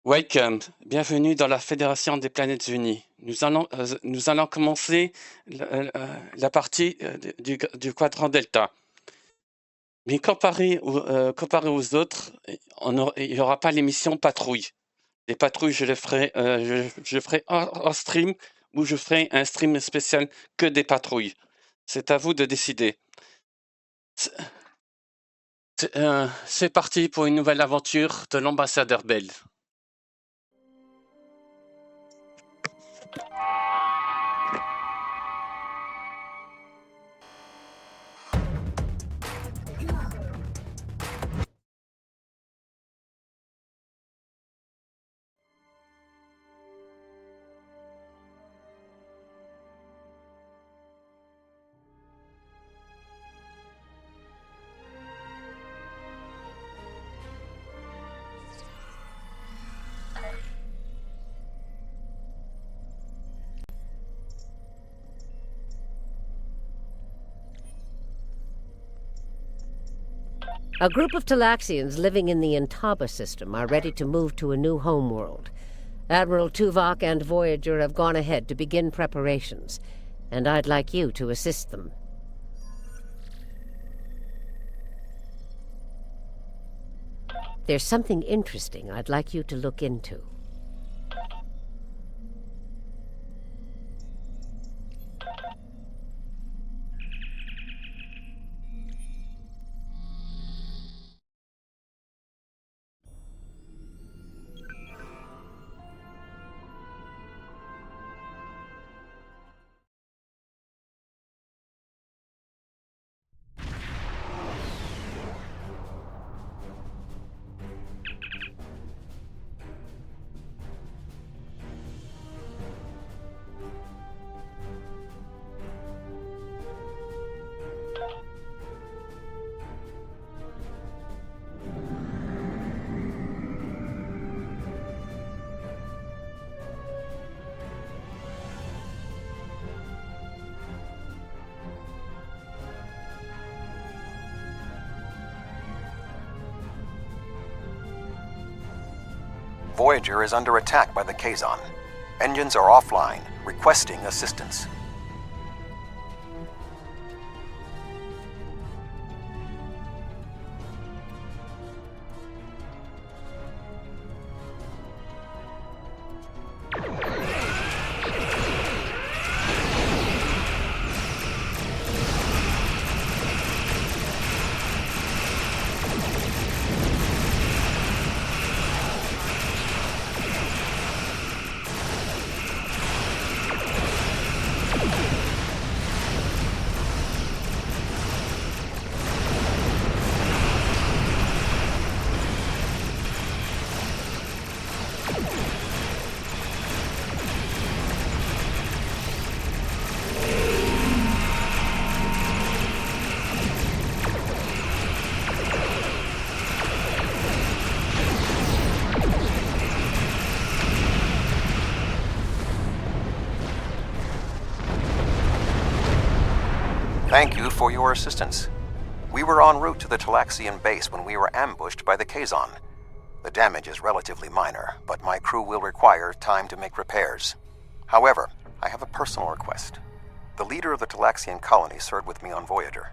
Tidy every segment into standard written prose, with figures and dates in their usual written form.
Welcome, bienvenue dans la Fédération des planètes unies. Nous allons commencer la partie du quadrant delta. Mais comparé aux autres, il n'y aura pas l'émission patrouille. Les patrouilles, je ferai hors stream ou je ferai un stream spécial que des patrouilles. C'est à vous de décider. C'est parti pour une nouvelle aventure de l'ambassadeur Bell. A group of Talaxians living in the Intaba system are ready to move to a new homeworld. Admiral Tuvok and Voyager have gone ahead to begin preparations, and I'd like you to assist them. There's something interesting I'd like you to look into. Voyager is under attack by the Kazon. Engines are offline, requesting assistance. Thank you for your assistance. We were en route to the Talaxian base when we were ambushed by the Kazon. The damage is relatively minor, but my crew will require time to make repairs. However, I have a personal request. The leader of the Talaxian colony served with me on Voyager.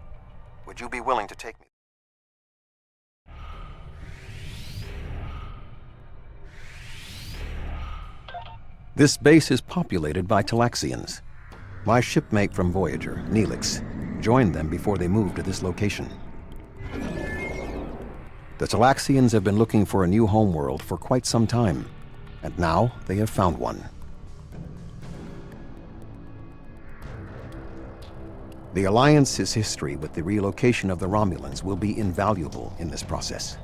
Would you be willing to take me? This base is populated by Talaxians. My shipmate from Voyager, Neelix, joined them before they moved to this location. The Talaxians have been looking for a new homeworld for quite some time, and now they have found one. The Alliance's history with the relocation of the Romulans will be invaluable in this process.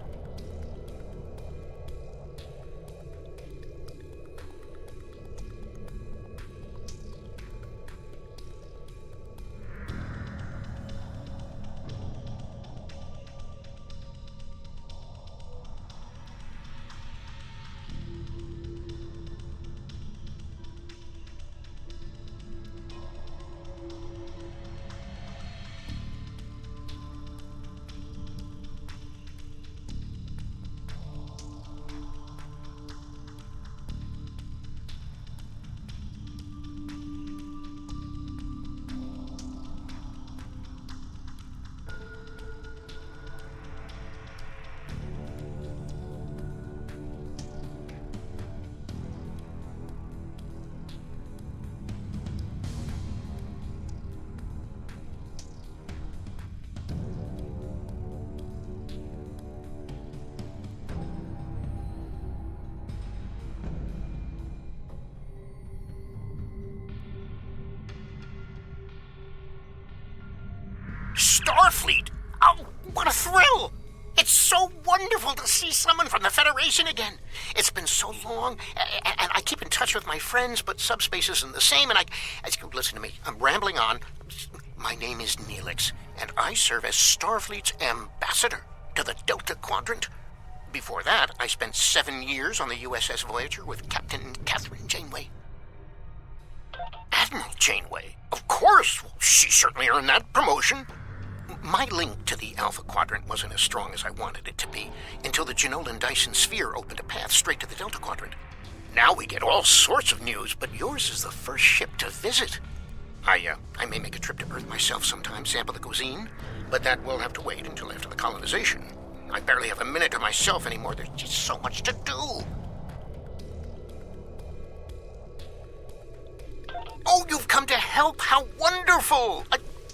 What a thrill! It's so wonderful to see someone from the Federation again. It's been so long, and I keep in touch with my friends, but subspace isn't the same, and listen to me, I'm rambling on. My name is Neelix, and I serve as Starfleet's ambassador to the Delta Quadrant. Before that, I spent 7 years on the USS Voyager with Captain Catherine Janeway. Admiral Janeway? Of course! She certainly earned that promotion. My link to the Alpha Quadrant wasn't as strong as I wanted it to be until the Janolan Dyson Sphere opened a path straight to the Delta Quadrant. Now we get all sorts of news, but yours is the first ship to visit. I may make a trip to Earth myself sometime, sample the cuisine, but that will have to wait until after the colonization. I barely have a minute to myself anymore. There's just so much to do. Oh, you've come to help! How wonderful!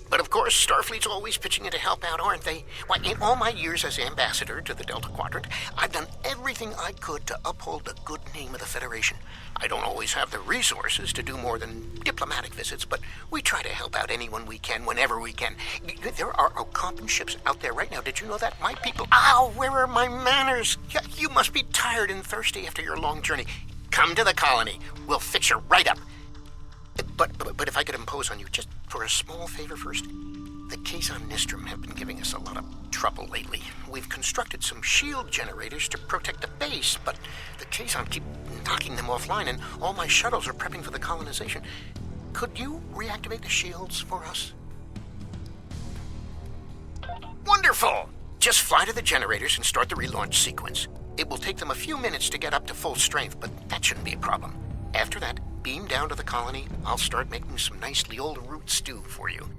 But of course, Starfleet's always pitching in to help out, aren't they? Why, in all my years as ambassador to the Delta Quadrant, I've done everything I could to uphold the good name of the Federation. I don't always have the resources to do more than diplomatic visits, but we try to help out anyone we can, whenever we can. There are Algonquin ships out there right now. Did you know that? My people... Ow, where are my manners? You must be tired and thirsty after your long journey. Come to the colony. We'll fix you right up. But if I could impose on you just for a small favor first, the Kazon Nistrum have been giving us a lot of trouble lately. We've constructed some shield generators to protect the base, but the Kazon keep knocking them offline, and all my shuttles are prepping for the colonization. Could you reactivate the shields for us? Wonderful! Just fly to the generators and start the relaunch sequence. It will take them a few minutes to get up to full strength, but that shouldn't be a problem. After that, beam down to the colony. I'll start making some nice Leola root stew for you.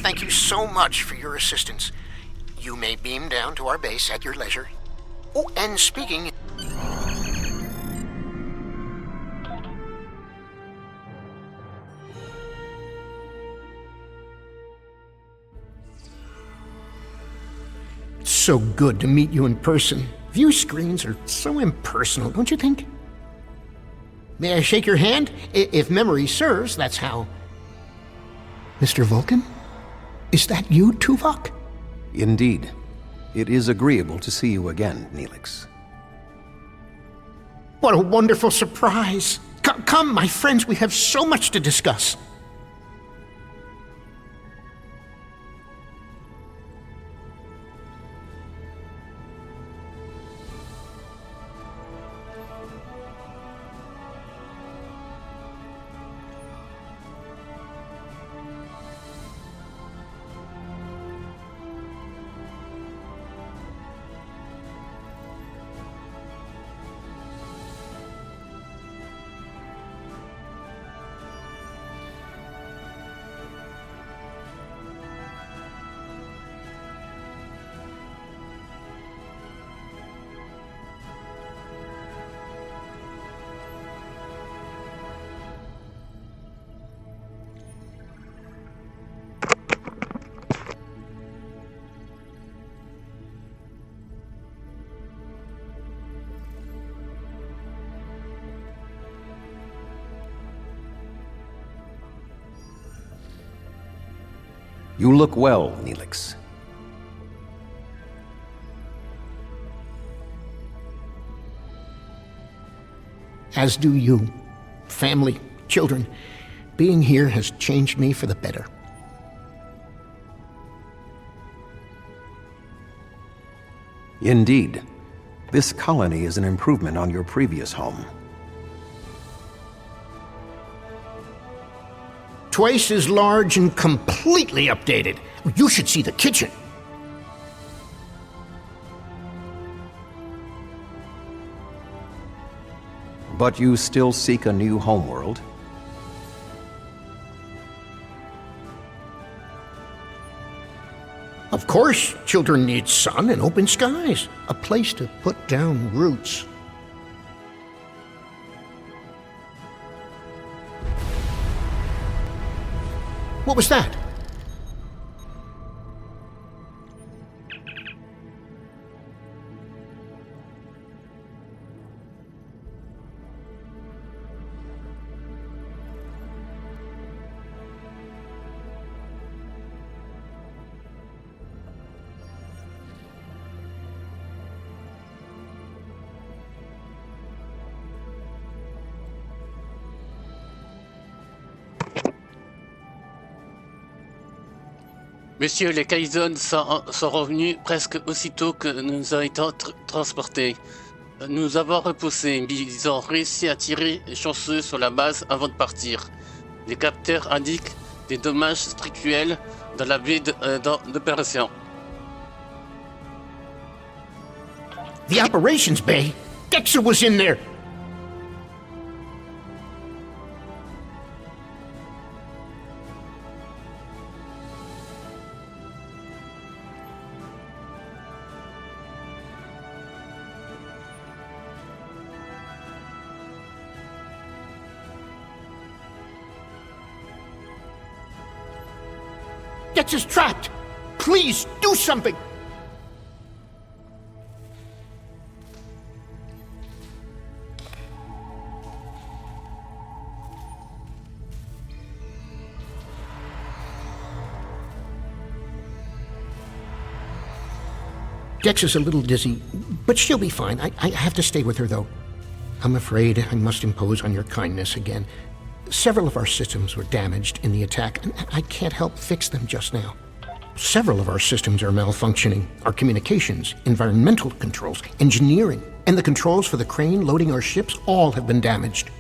Thank you so much for your assistance. You may beam down to our base at your leisure. Oh, and speaking... It's so good to meet you in person. View screens are so impersonal, don't you think? May I shake your hand? If memory serves, that's how... Mr. Vulcan? Is that you, Tuvok? Indeed. It is agreeable to see you again, Neelix. What a wonderful surprise! Come, my friends, we have so much to discuss. You look well, Neelix. As do you. Family, children. Being here has changed me for the better. Indeed. This colony is an improvement on your previous home. Twice as large and completely updated. You should see the kitchen. But you still seek a new homeworld? Of course, children need sun and open skies. A place to put down roots. What was that? Messieurs, les Kaizons sont revenus presque aussitôt que nous avons été transportés. Nous avons repoussé, mais ils ont réussi à tirer chanceux sur la base avant de partir. Les capteurs indiquent des dommages structurels dans la baie d'opération. The operations bay? Dexter was in there! Dexter's trapped! Please, do something! Dex is a little dizzy, but she'll be fine. I have to stay with her, though. I'm afraid I must impose on your kindness again. Several of our systems were damaged in the attack, and I can't help fix them just now. Several of our systems are malfunctioning. Our communications, environmental controls, engineering, and the controls for the crane loading our ships all have been damaged.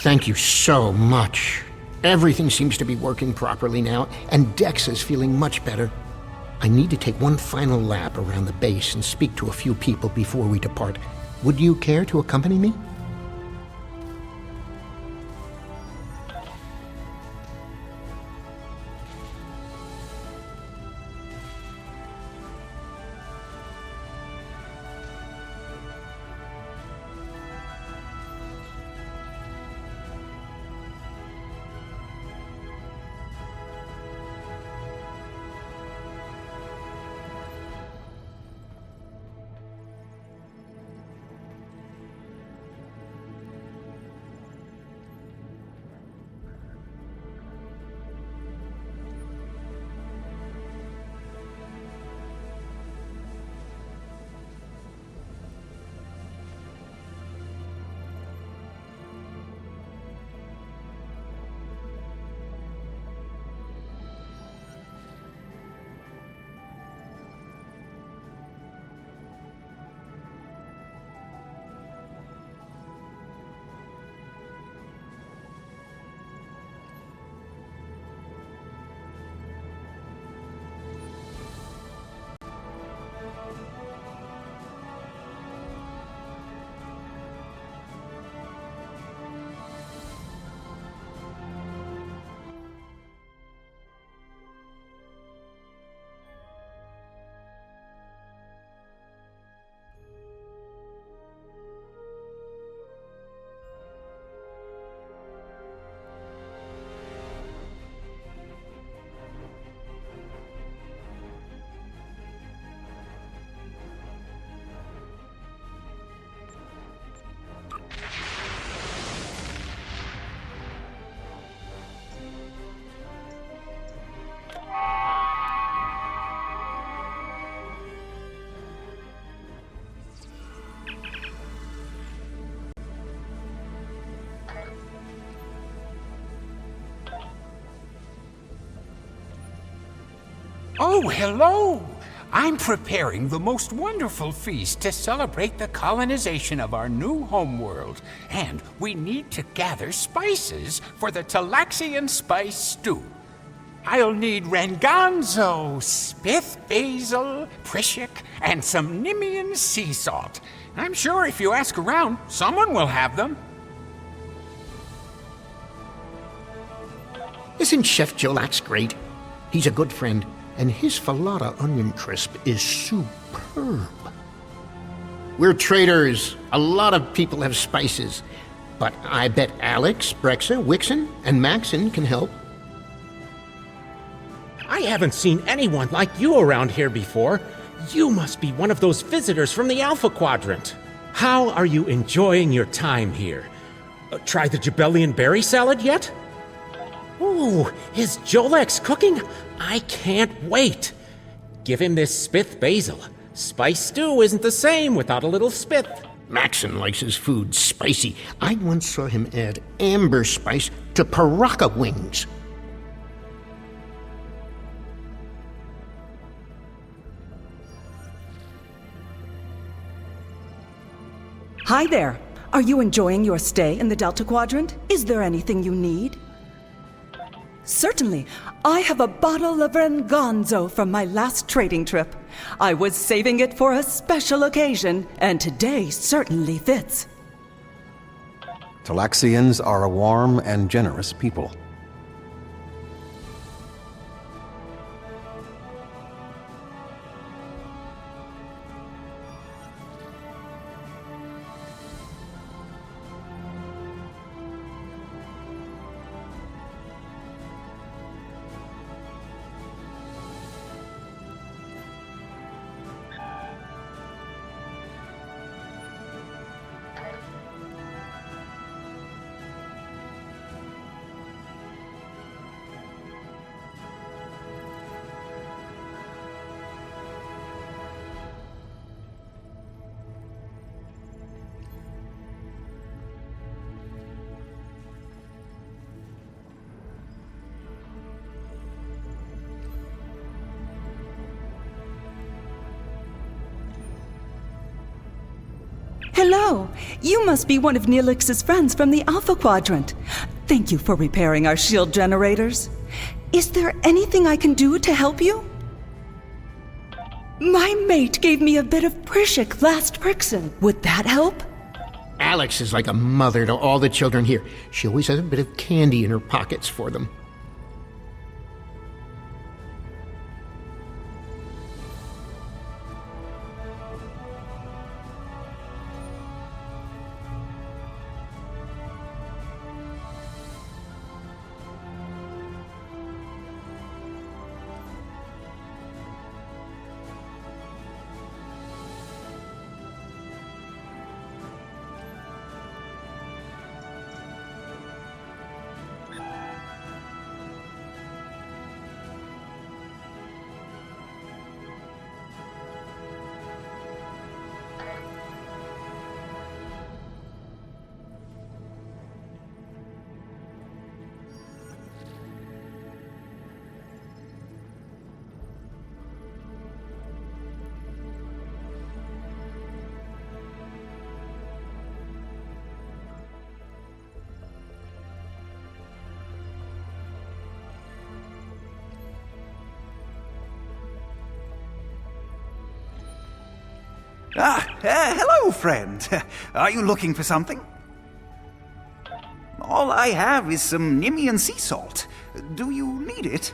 Thank you so much. Everything seems to be working properly now, and Dex is feeling much better. I need to take one final lap around the base and speak to a few people before we depart. Would you care to accompany me? Oh, hello! I'm preparing the most wonderful feast to celebrate the colonization of our new homeworld, and we need to gather spices for the Talaxian spice stew. I'll need ranganzo, spith basil, prishik, and some Nimian sea salt. I'm sure if you ask around, someone will have them. Isn't Chef Jolax great? He's a good friend, and his falata onion crisp is superb. We're traders. A lot of people have spices. But I bet Alex, Brexa, Wixon, and Maxon can help. I haven't seen anyone like you around here before. You must be one of those visitors from the Alpha Quadrant. How are you enjoying your time here? Try the Jabellian berry salad yet? Ooh, is Jolex cooking? I can't wait. Give him this spith basil. Spice stew isn't the same without a little spith. Maxon likes his food spicy. I once saw him add amber spice to paraca wings. Hi there. Are you enjoying your stay in the Delta Quadrant? Is there anything you need? Certainly. I have a bottle of ranganzo from my last trading trip. I was saving it for a special occasion, and today certainly fits. Talaxians are a warm and generous people. Hello. You must be one of Neelix's friends from the Alpha Quadrant. Thank you for repairing our shield generators. Is there anything I can do to help you? My mate gave me a bit of Prishik last Prixon. Would that help? Alex is like a mother to all the children here. She always has a bit of candy in her pockets for them. Hello, friend. Are you looking for something? All I have is some Nimian sea salt. Do you need it?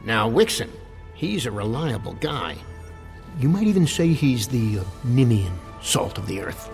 Now, Wixon, he's a reliable guy. You might even say he's the Nimian salt of the earth.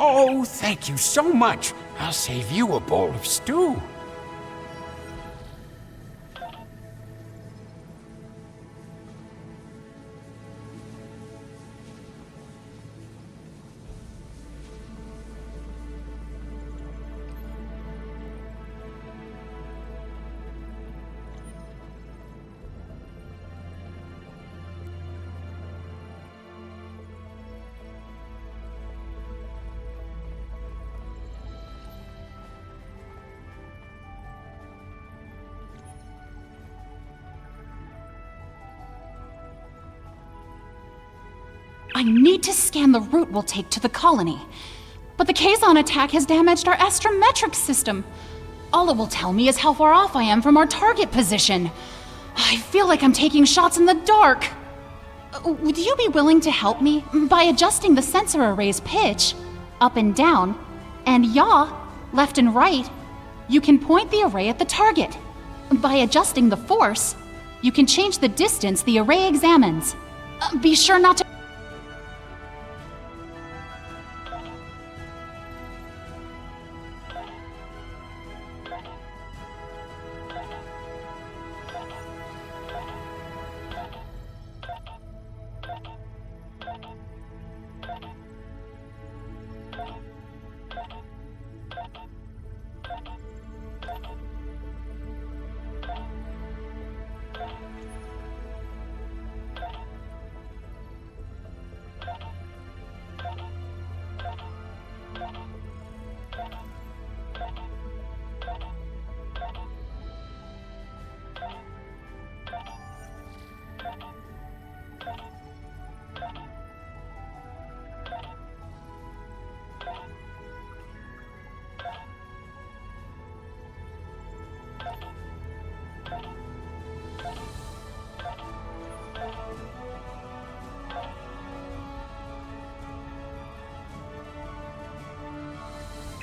Oh, thank you so much. I'll save you a bowl of stew. I need to scan the route we'll take to the colony. But the Kazon attack has damaged our astrometric system. All it will tell me is how far off I am from our target position. I feel like I'm taking shots in the dark. Would you be willing to help me by adjusting the sensor array's pitch, up and down, and yaw, left and right? You can point the array at the target. By adjusting the force, you can change the distance the array examines. Be sure not to...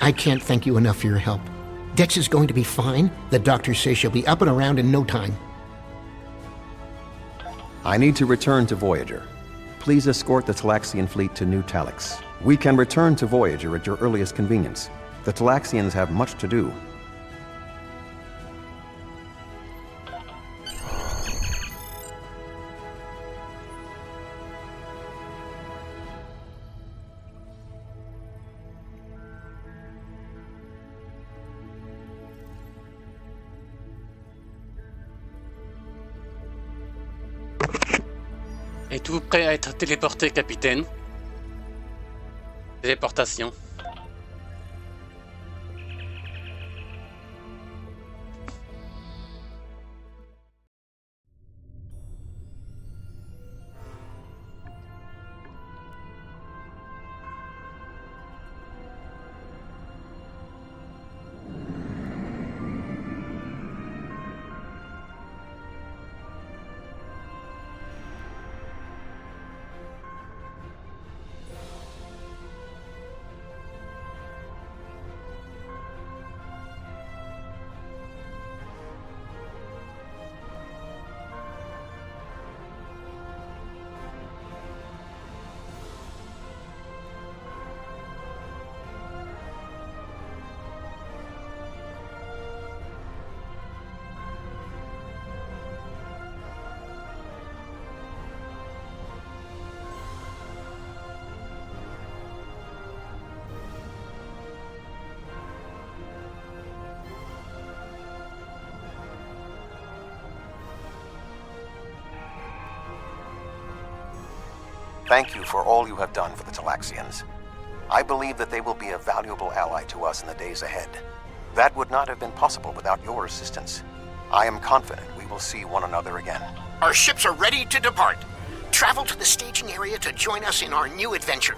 I can't thank you enough for your help. Dex is going to be fine. The doctors say she'll be up and around in no time. I need to return to Voyager. Please escort the Talaxian fleet to New Talix. We can return to Voyager at your earliest convenience. The Talaxians have much to do. Êtes-vous prêt à être téléporté, capitaine? Téléportation. Thank you for all you have done for the Talaxians. I believe that they will be a valuable ally to us in the days ahead. That would not have been possible without your assistance. I am confident we will see one another again. Our ships are ready to depart. Travel to the staging area to join us in our new adventure.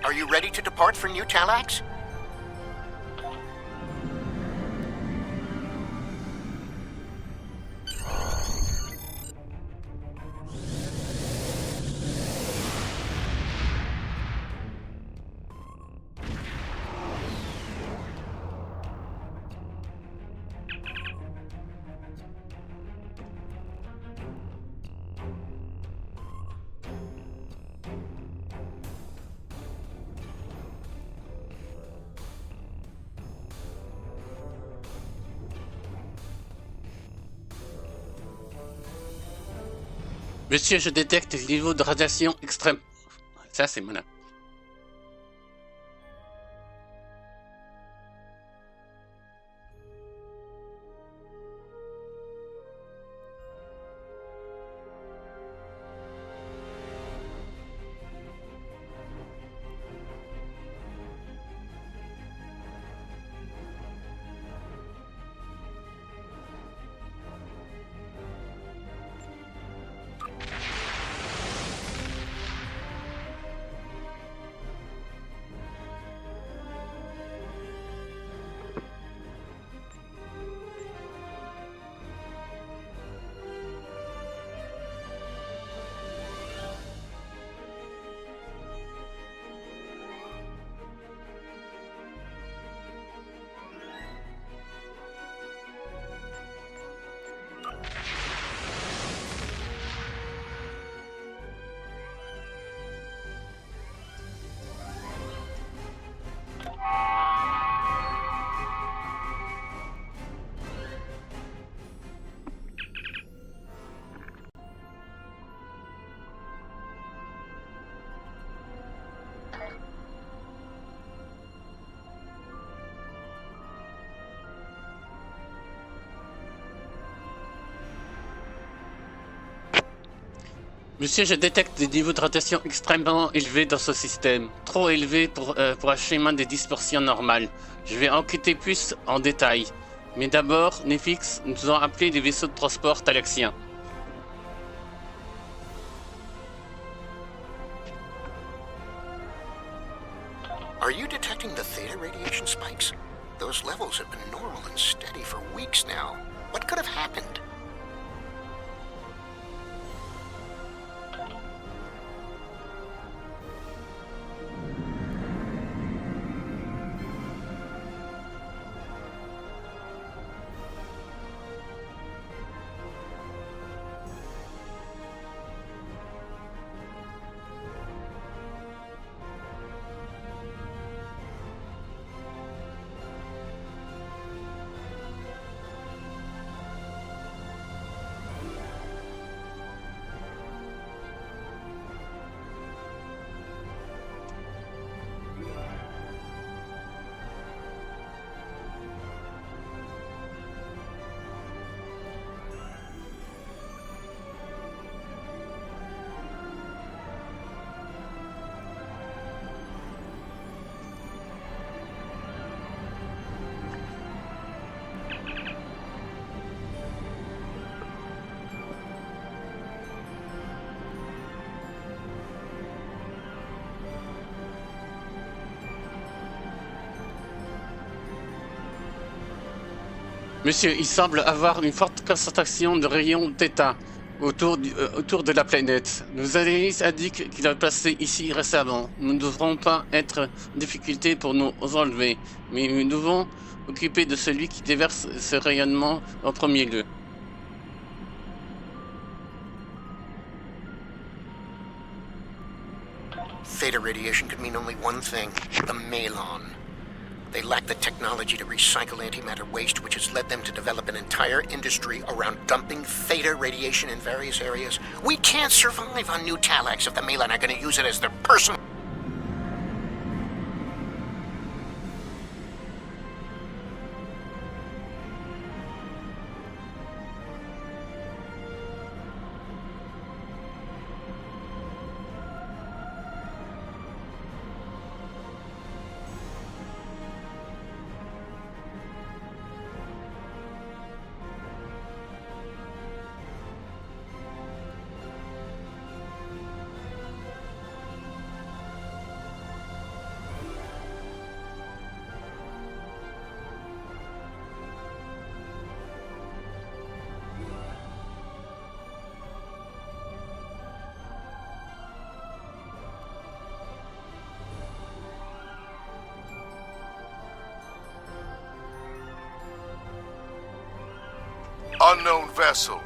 Are you ready to depart for New Talax? Monsieur, je détecte le niveau de radiation extrême. Ça, c'est malin. Monsieur, je détecte des niveaux de radiation extrêmement élevés dans ce système. Trop élevés pour un schéma de dispersion normal. Je vais enquêter plus en détail. Mais d'abord, Nefix nous ont appelé des vaisseaux de transport talaxiens. Are you detecting the theta radiation spikes? Those levels have been normal and steady for weeks now. What could have happened? Monsieur, il semble avoir une forte concentration de rayons d'état autour de la planète. Nos analyses indiquent qu'il a placé ici récemment. Nous ne devrons pas être en difficulté pour nous enlever, mais nous devons occuper de celui qui déverse ce rayonnement en premier lieu. Theta radiation could mean only one thing, the Malon. They lack the technology to recycle antimatter waste, which has led them to develop an entire industry around dumping theta radiation in various areas. We can't survive on New Talax if the Malon are going to use it as their personal... Unknown vessel.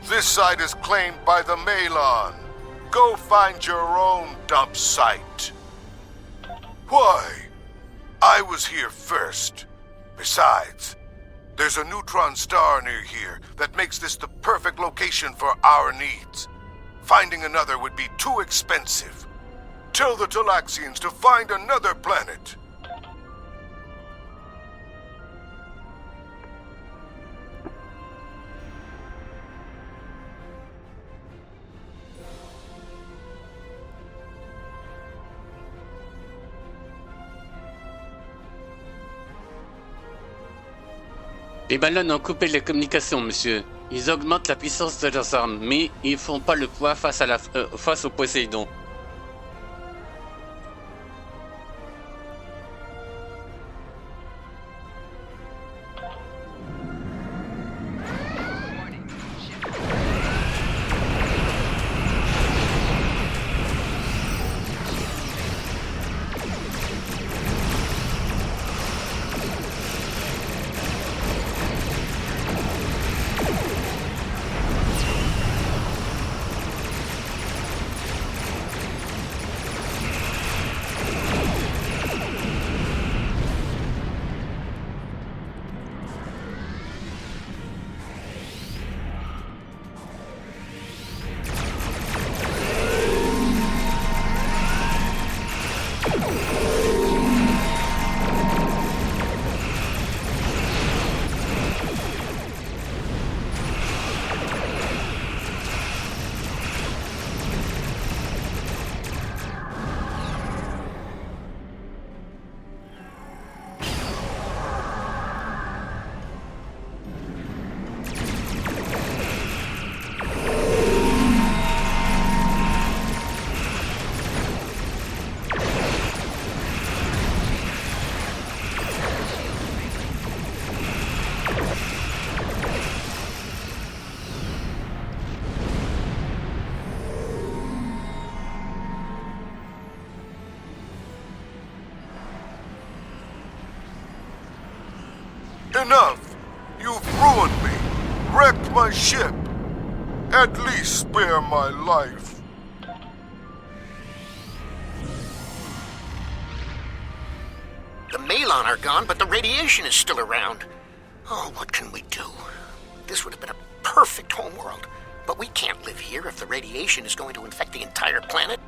This site is claimed by the Malon. Go find your own dump site. Why? I was here first. Besides, there's a neutron star near here that makes this the perfect location for our needs. Finding another would be too expensive. Tell the Talaxians to find another planet. Les ballons ont coupé les communications, monsieur. Ils augmentent la puissance de leurs armes, mais ils font pas le poids face au Poséidon. Enough! You've ruined me, wrecked my ship. At least spare my life. The Malon are gone, but the radiation is still around. Oh, what can we do? This would have been a perfect homeworld. But we can't live here if the radiation is going to infect the entire planet.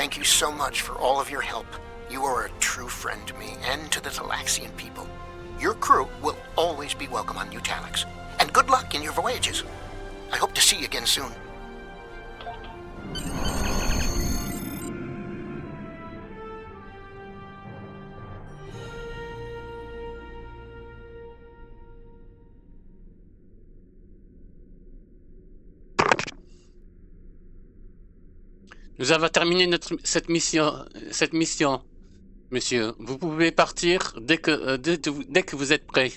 thank you so much for all of your help. You are a true friend to me and to the Talaxian people. Your crew will always be welcome on New Talax. And good luck in your voyages. I hope to see you again soon. Nous avons terminé cette mission, monsieur. Vous pouvez partir dès que vous êtes prêt.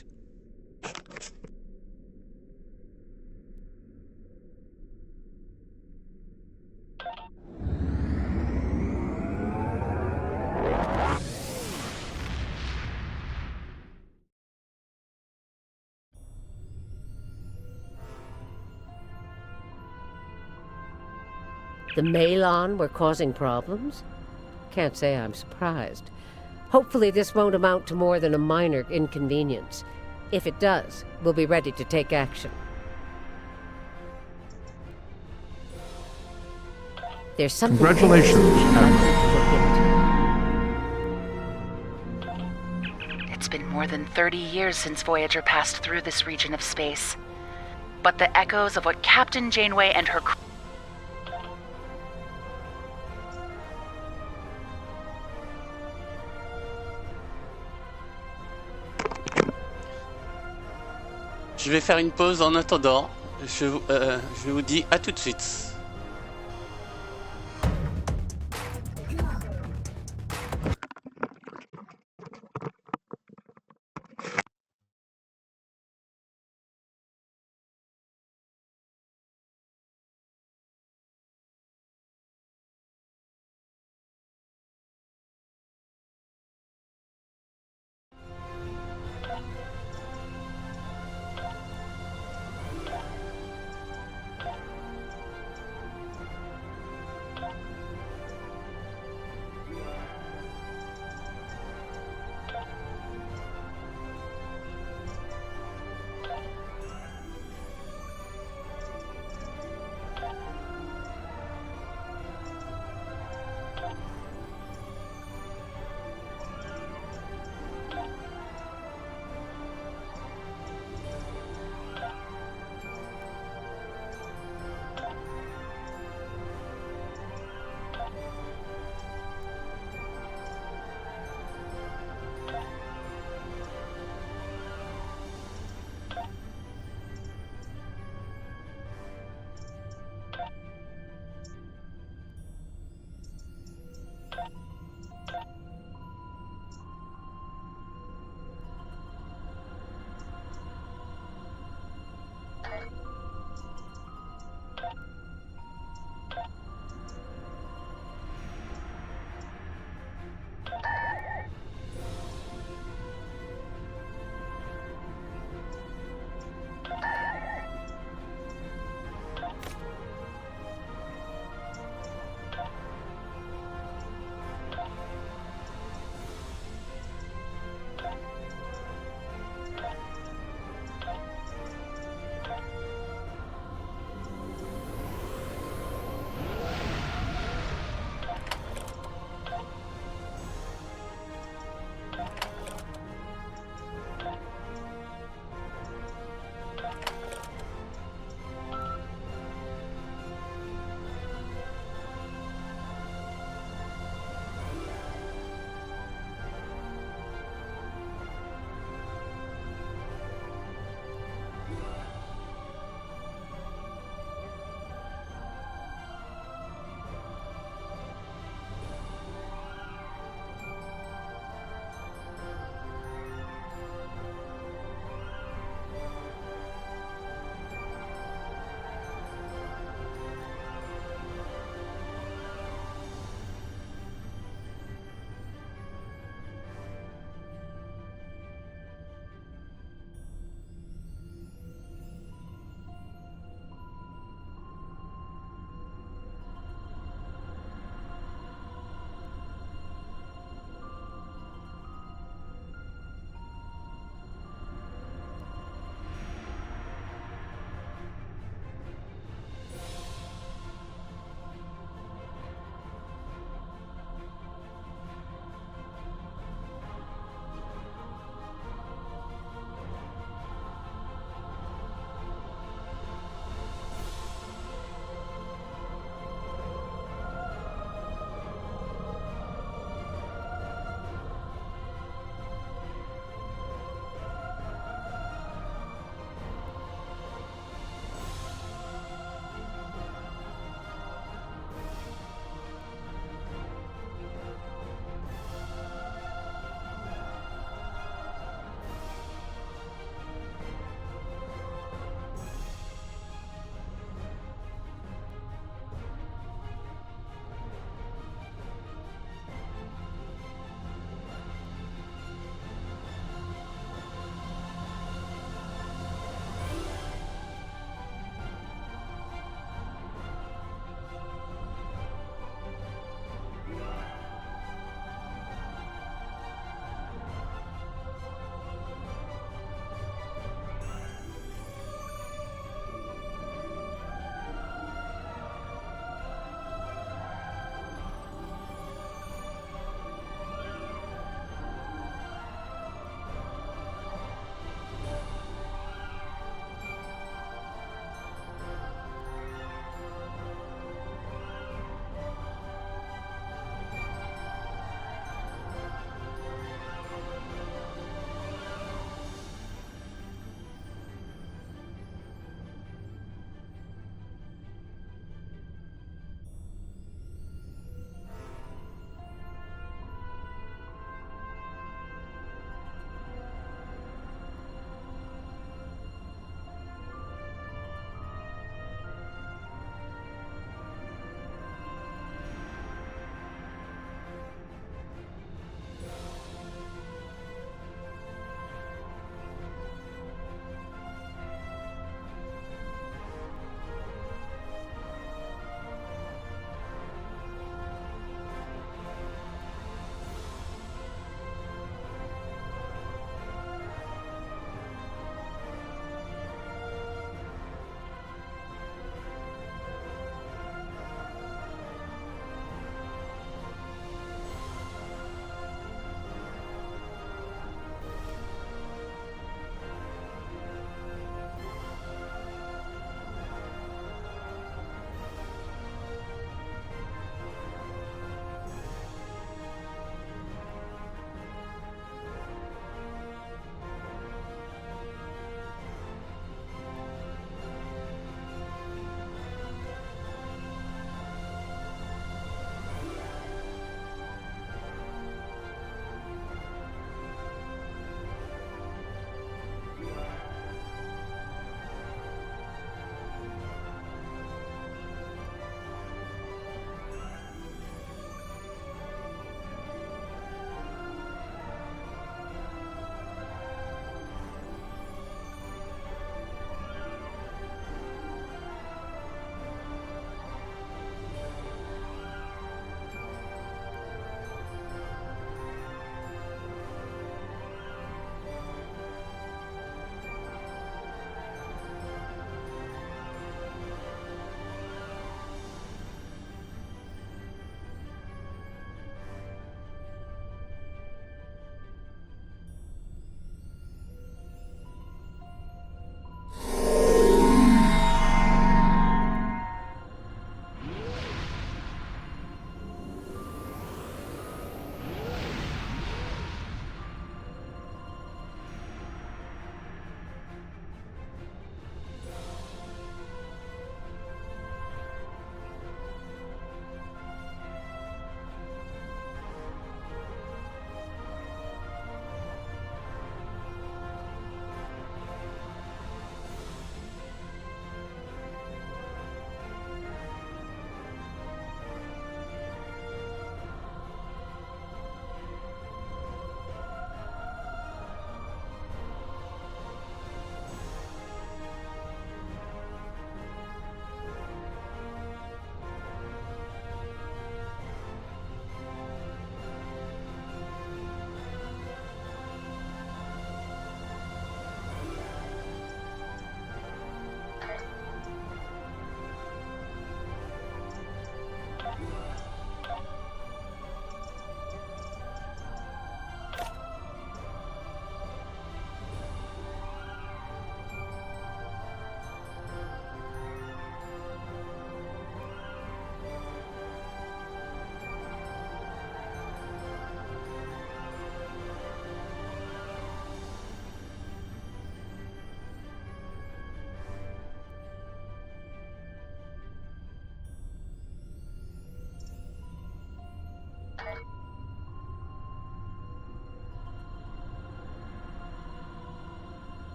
The Malon were causing problems? Can't say I'm surprised. Hopefully this won't amount to more than a minor inconvenience. If it does, we'll be ready to take action. There's something... Congratulations, It's been more than 30 years since Voyager passed through this region of space. But the echoes of what Captain Janeway and her crew... Je vais faire une pause en attendant. Je vous dis à tout de suite.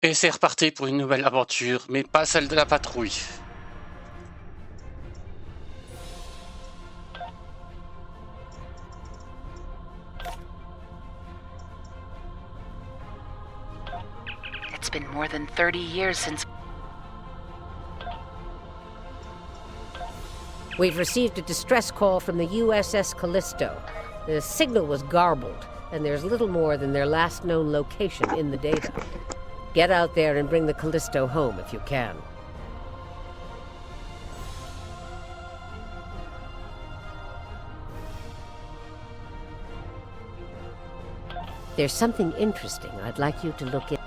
Et c'est reparti pour une nouvelle aventure, mais pas celle de la patrouille. It's been more than 30 years since... We've received a distress call from the USS Callisto. The signal was garbled, and there's little more than their last known location in the data. Get out there and bring the Callisto home if you can. There's something interesting I'd like you to look in.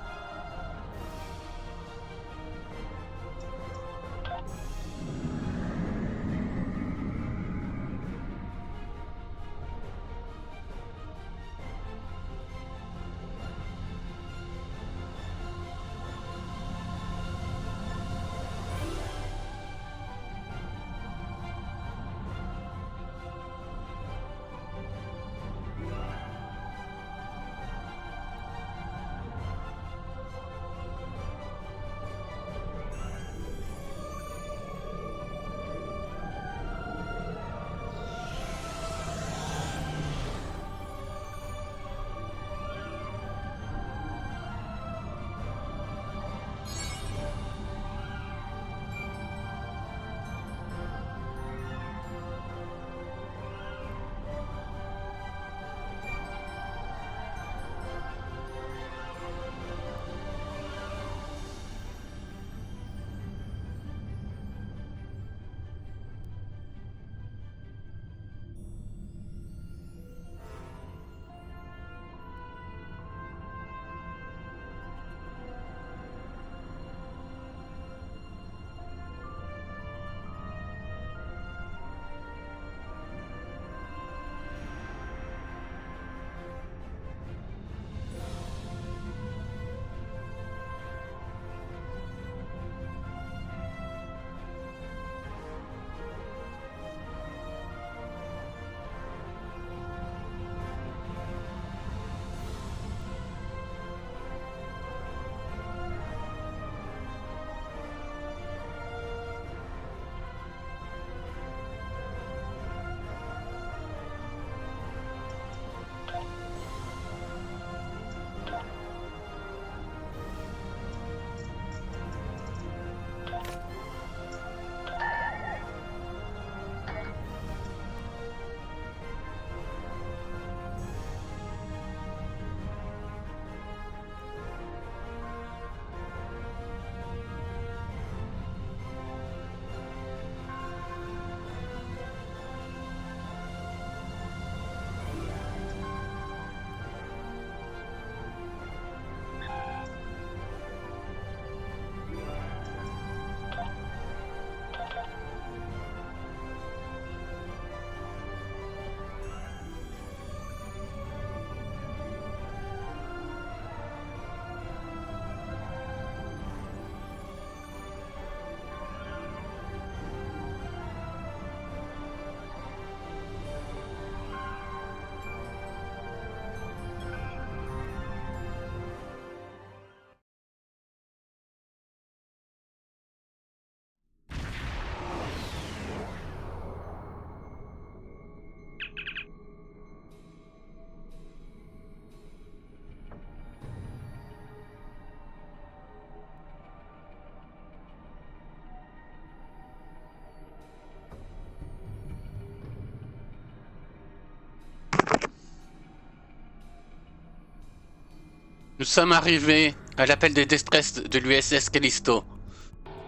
Nous sommes arrivés à l'appel de détresse de l'USS Callisto.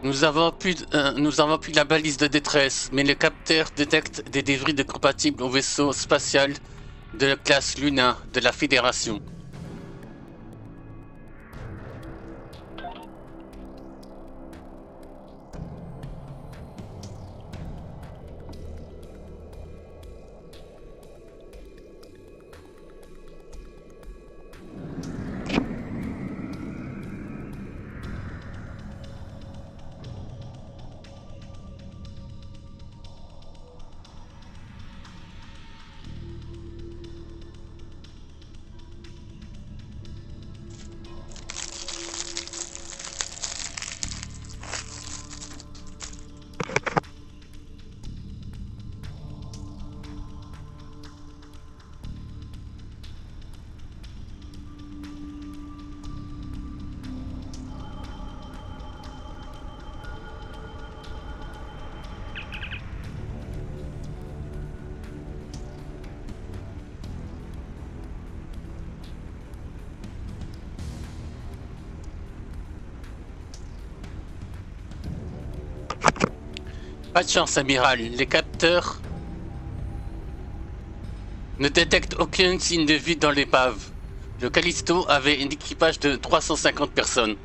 Nous avons pu la balise de détresse, mais le capteur détecte des débris de compatibles au vaisseau spatial de la classe Luna de la Fédération. Pas de chance, amiral. Les capteurs ne détectent aucun signe de vie dans l'épave. Le Callisto avait un équipage de 350 personnes.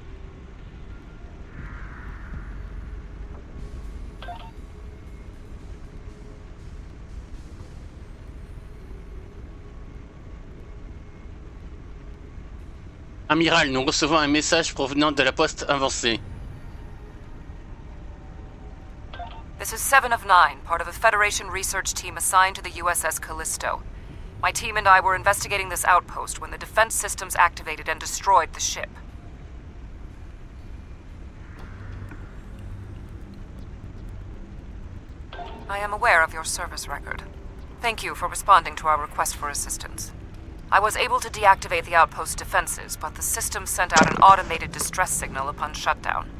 Amiral, nous recevons un message provenant de la poste avancée. This is 7 of 9, part of a Federation research team assigned to the USS Callisto. My team and I were investigating this outpost when the defense systems activated and destroyed the ship. I am aware of your service record. Thank you for responding to our request for assistance. I was able to deactivate the outpost's defenses, but the system sent out an automated distress signal upon shutdown.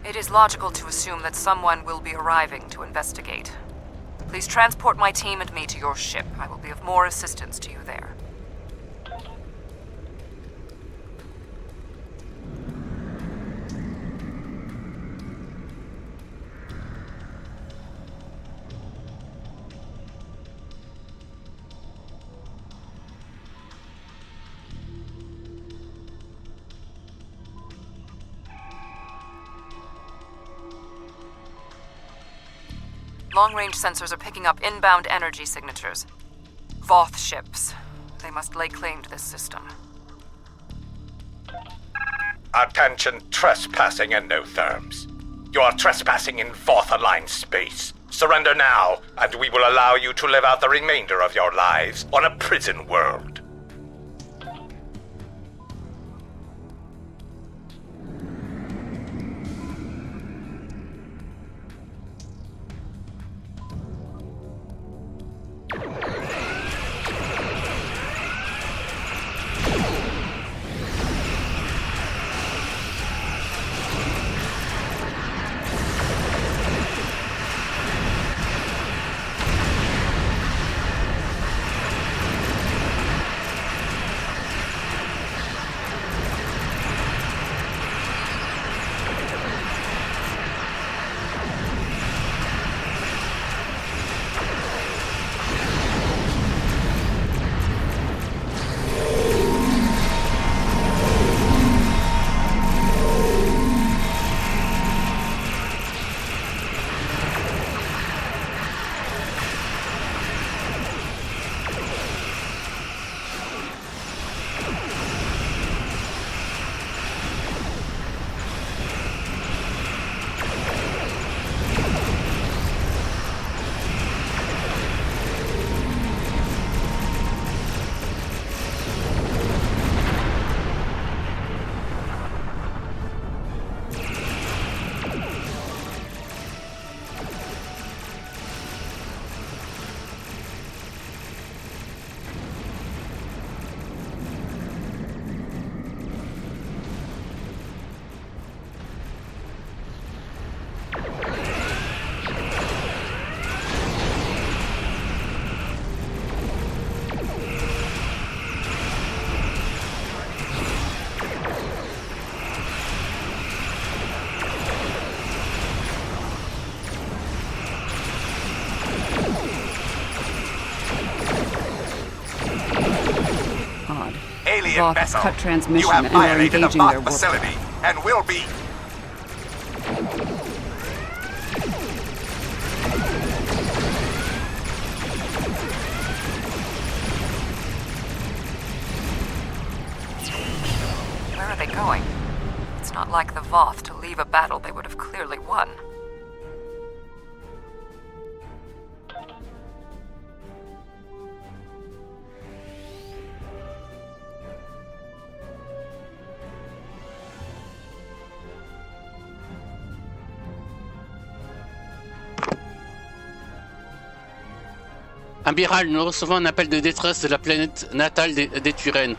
It is logical to assume that someone will be arriving to investigate. Please transport my team and me to your ship. I will be of more assistance to you there. Long-range sensors are picking up inbound energy signatures. Voth ships. They must lay claim to this system. Attention, trespassing and no therms. You are trespassing in Voth-aligned space. Surrender now, and we will allow you to live out the remainder of your lives on a prison world. Voth vessel. Cut transmission. You have violated the Voth facility and will be... Where are they going? It's not like the Voth to leave a battle they would have clearly won. Amiral, nous recevons un appel de détresse de la planète natale des Turènes.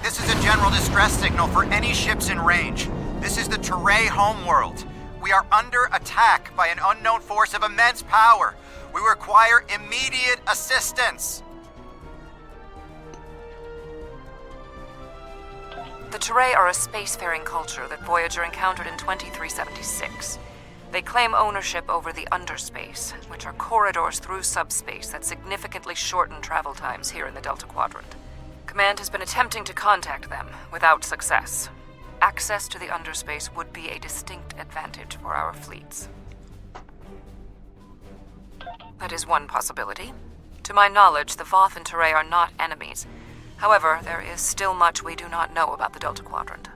This is a general distress signal for any ships in range. This is the Touray homeworld. We are under attack by an unknown force of immense power. We require immediate assistance. The Jouerai are a spacefaring culture that Voyager encountered in 2376. They claim ownership over the underspace, which are corridors through subspace that significantly shorten travel times here in the Delta Quadrant. Command has been attempting to contact them, without success. Access to the underspace would be a distinct advantage for our fleets. That is one possibility. To my knowledge, the Voth and Jouerai are not enemies. However, there is still much we do not know about the Delta Quadrant.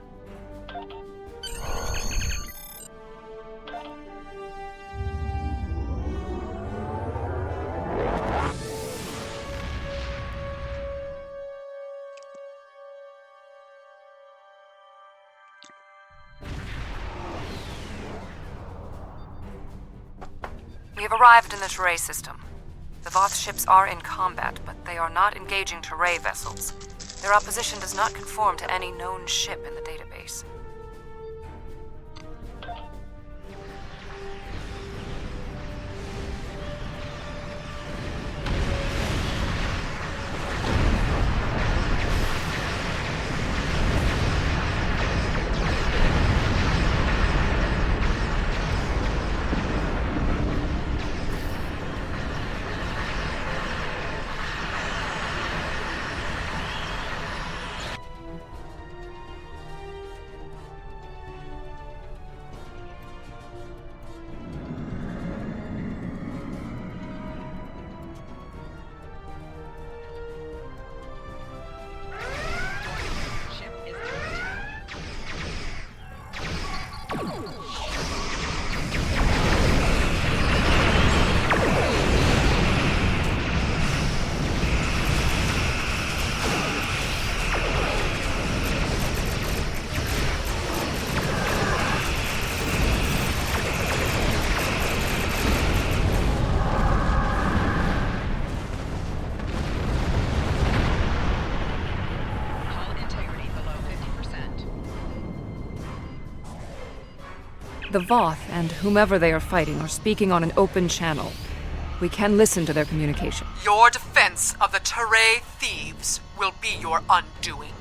We have arrived in the Jouerai system. The Voth ships are in combat, but they are not engaging Jouerai vessels. Their opposition does not conform to any known ship in the database. The Voth and whomever they are fighting are speaking on an open channel. We can listen to their communication. Your defense of the Jouerai thieves will be your undoing.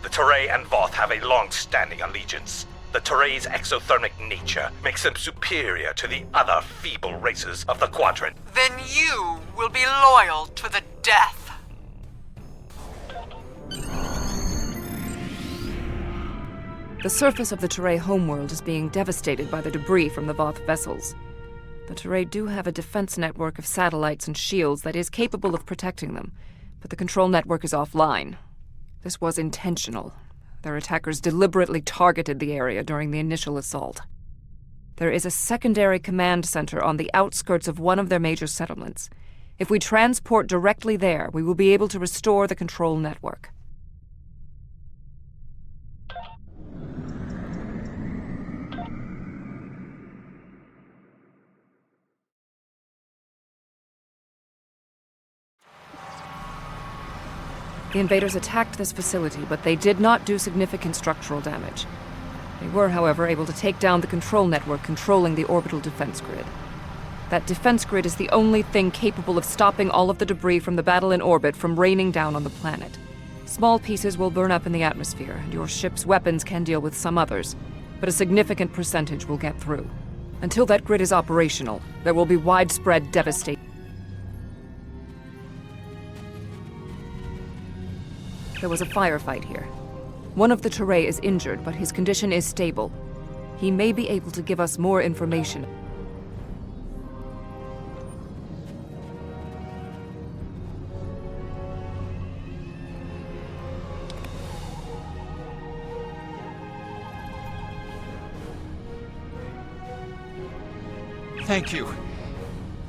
The Jouerai and Voth have a long-standing allegiance. The Jourei's exothermic nature makes them superior to the other feeble races of the Quadrant. Then you will be loyal to the death. The surface of the Jouerai homeworld is being devastated by the debris from the Voth vessels. The Jouerai do have a defense network of satellites and shields that is capable of protecting them, but the control network is offline. This was intentional. Their attackers deliberately targeted the area during the initial assault. There is a secondary command center on the outskirts of one of their major settlements. If we transport directly there, we will be able to restore the control network. The invaders attacked this facility, but they did not do significant structural damage. They were, however, able to take down the control network controlling the orbital defense grid. That defense grid is the only thing capable of stopping all of the debris from the battle in orbit from raining down on the planet. Small pieces will burn up in the atmosphere, and your ship's weapons can deal with some others, but a significant percentage will get through. Until that grid is operational, there will be widespread devastation. There was a firefight here. One of the Jouerai is injured, but his condition is stable. He may be able to give us more information. Thank you.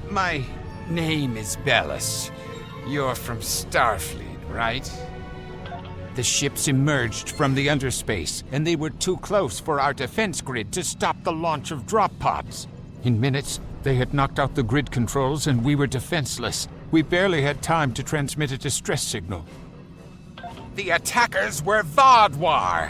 My name is Bellis. You're from Starfleet, right? The ships emerged from the underspace, and they were too close for our defense grid to stop the launch of drop pods. In minutes, they had knocked out the grid controls, and we were defenseless. We barely had time to transmit a distress signal. The attackers were Vaadwaur.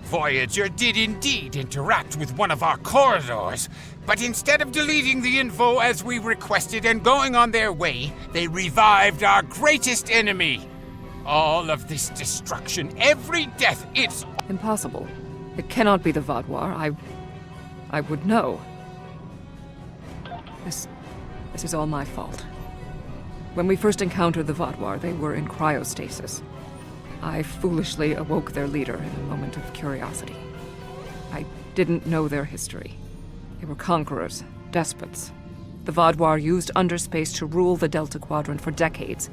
Voyager did indeed interact with one of our corridors, but instead of deleting the info as we requested and going on their way, they revived our greatest enemy. all of this destruction, every death, it's... Impossible. It cannot be the Vaadwaur. I would know. This is all my fault. When we first encountered the Vaadwaur, they were in cryostasis. I foolishly awoke their leader in a moment of curiosity. I didn't know their history. They were conquerors, despots. The Vaadwaur used underspace to rule the Delta Quadrant for decades.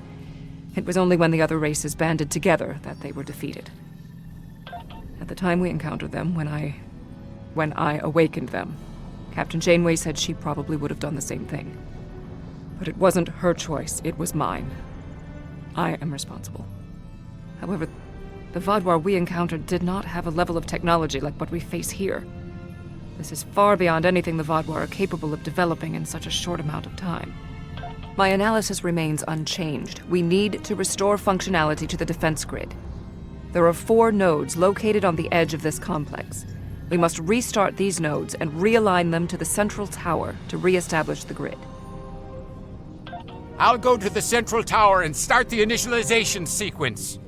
It was only when the other races banded together that they were defeated. At the time we encountered them, when I awakened them, Captain Janeway said she probably would have done the same thing. But it wasn't her choice, it was mine. I am responsible. However, the Vaadwaur we encountered did not have a level of technology like what we face here. This is far beyond anything the Vaadwaur are capable of developing in such a short amount of time. My analysis remains unchanged. We need to restore functionality to the defense grid. There are 4 nodes located on the edge of this complex. We must restart these nodes and realign them to the central tower to re-establish the grid. I'll go to the central tower and start the initialization sequence.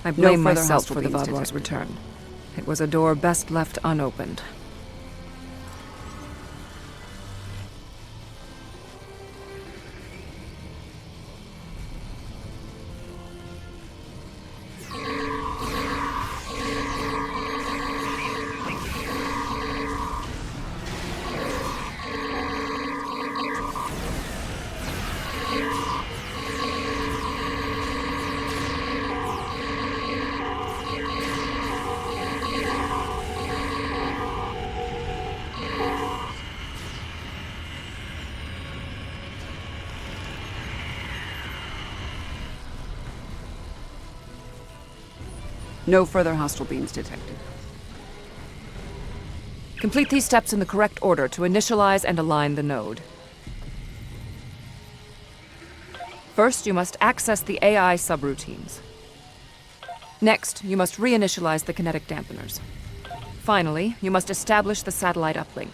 I blame myself for the Vaadwaur's return. It was a door best left unopened. No further hostile beams detected. Complete these steps in the correct order to initialize and align the node. First, you must access the AI subroutines. Next, you must reinitialize the kinetic dampeners. Finally, you must establish the satellite uplink.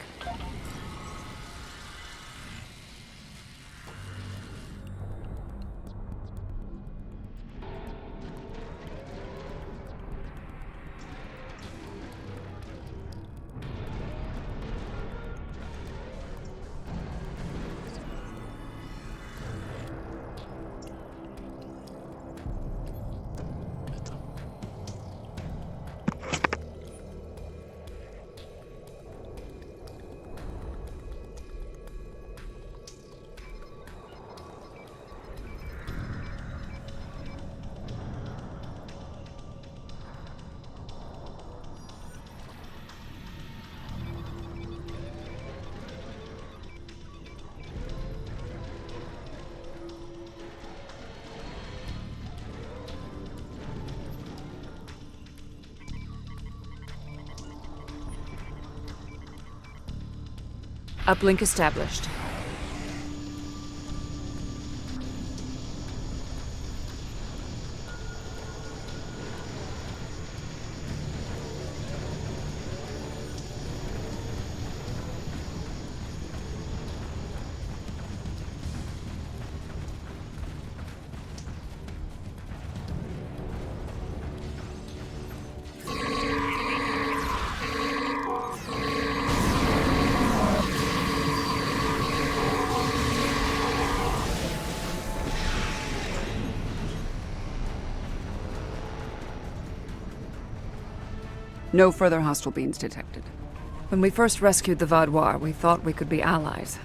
Uplink established. No further hostile beams detected. When we first rescued the Vaadwaur, we thought we could be allies.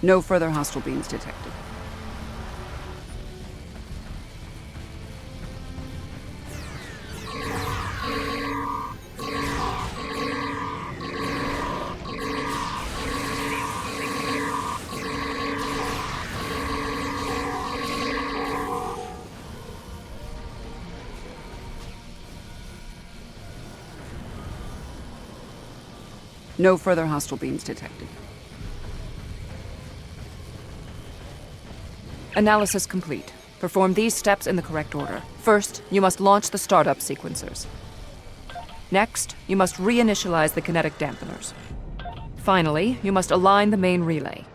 No further hostile beams detected. No further hostile beams detected. Analysis complete. Perform these steps in the correct order. First, you must launch the startup sequencers. Next, you must reinitialize the kinetic dampeners. Finally, you must align the main relay.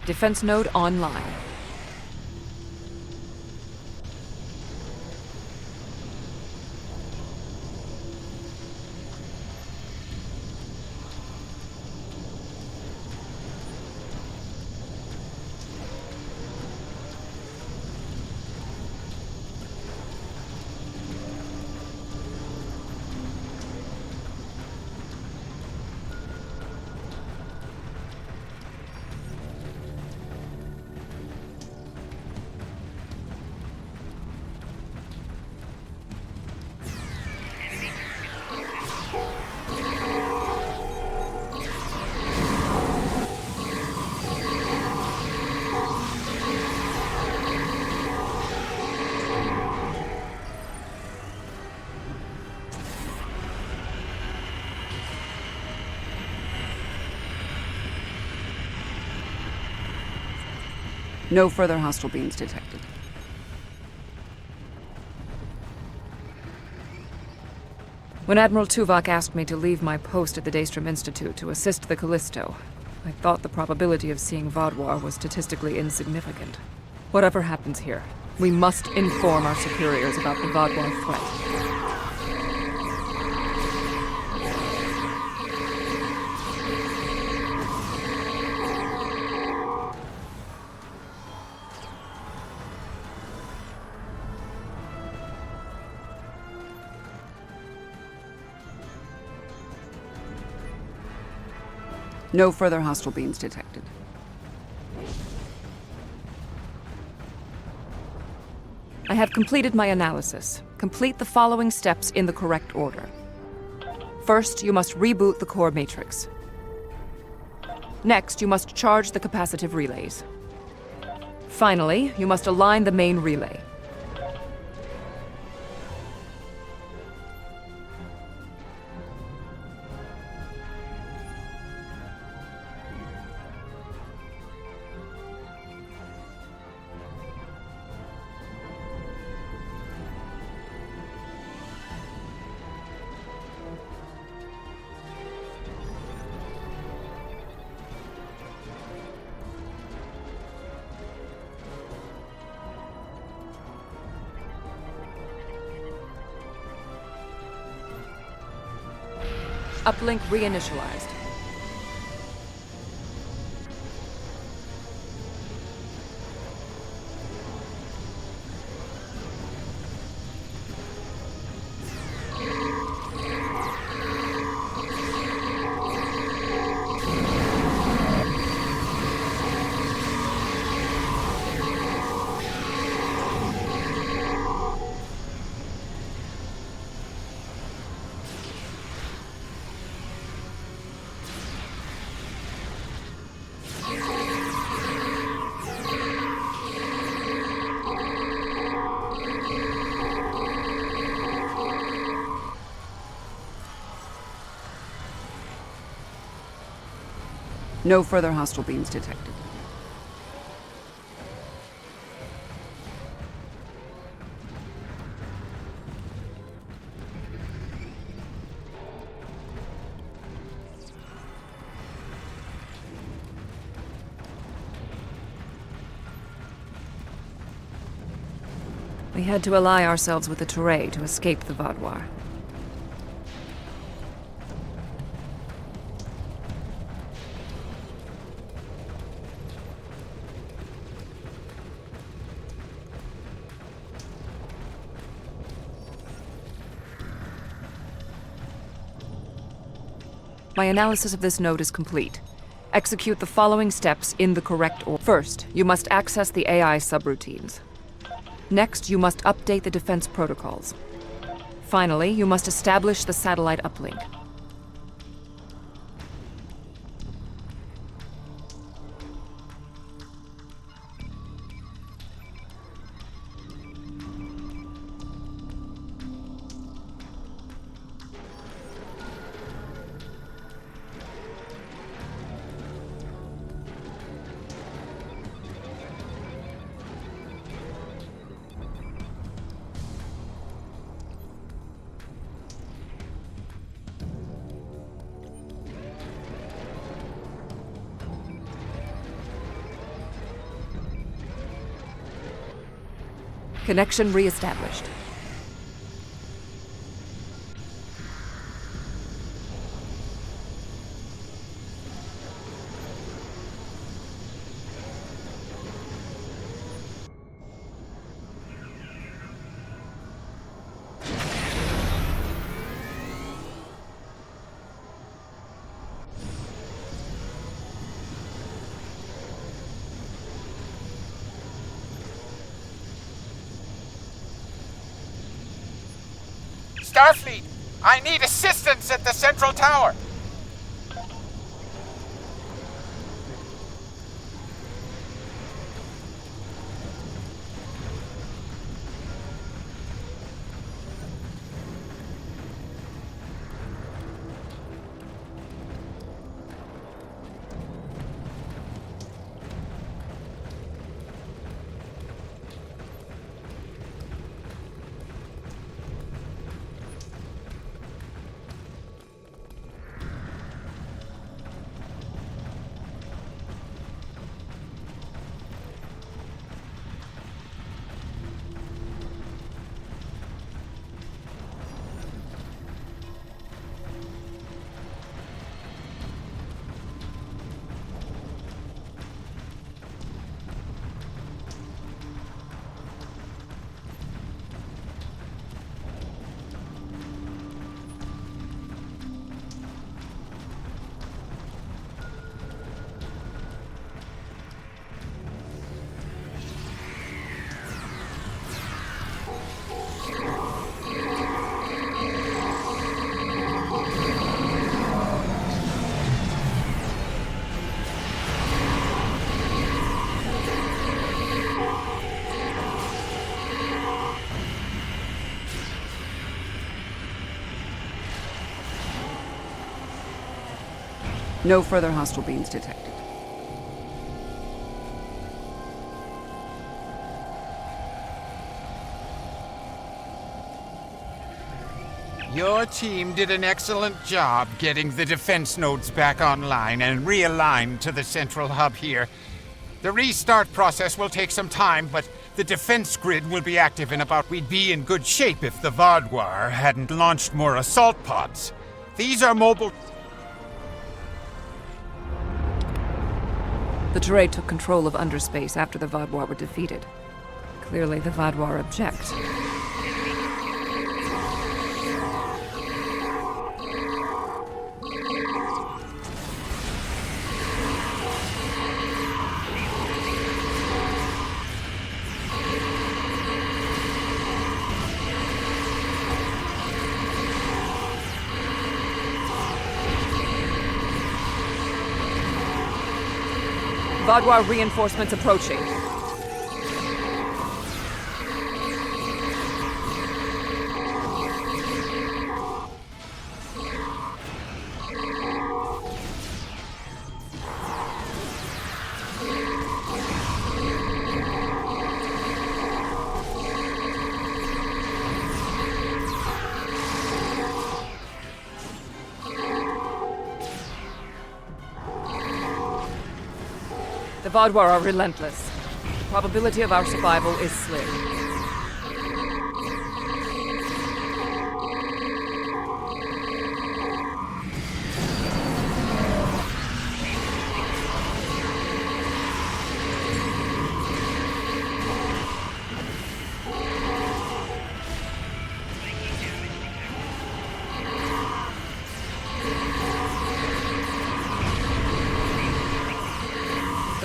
Defense node online. No further hostile beams detected. When Admiral Tuvok asked me to leave my post at the Daystrom Institute to assist the Callisto, I thought the probability of seeing Vaadwaur was statistically insignificant. Whatever happens here, we must inform our superiors about the Vaadwaur threat. No further hostile beams detected. I have completed my analysis. Complete the following steps in the correct order. First, you must reboot the core matrix. Next, you must charge the capacitive relays. Finally, you must align the main relay. Uplink reinitialized. No further hostile beams detected. We had to ally ourselves with the Teray to escape the Vaadwaur. My analysis of this node is complete. Execute the following steps in the correct order. First, you must access the AI subroutines. Next, you must update the defense protocols. Finally, you must establish the satellite uplink. Connection re-established. Starfleet, I need assistance at the central tower. No further hostile beams detected. Your team did an excellent job getting the defense nodes back online and realigned to the central hub here. The restart process will take some time, but the defense grid will be active in about... We'd be in good shape if the Vaadwaur hadn't launched more assault pods. These are mobile... The Teray took control of underspace after the Vaadwaur were defeated. Clearly, the Vaadwaur object. Vaadwaur reinforcements approaching. The Vaadwaur are relentless. The probability of our survival is slim.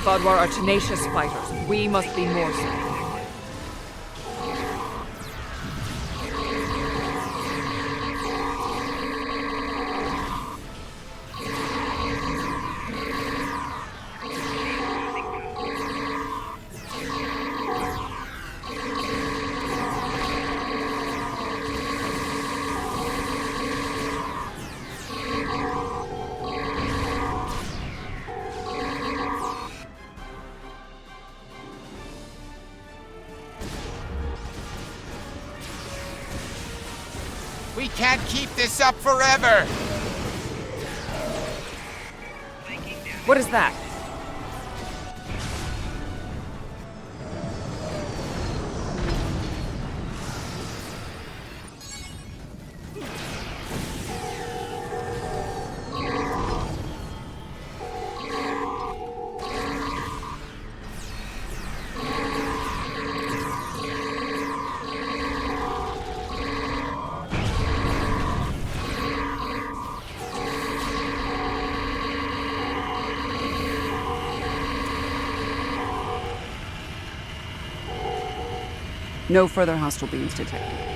Fadwar are tenacious fighters. We must be more so. We can't keep this up forever! What is that? No further hostile beams detected.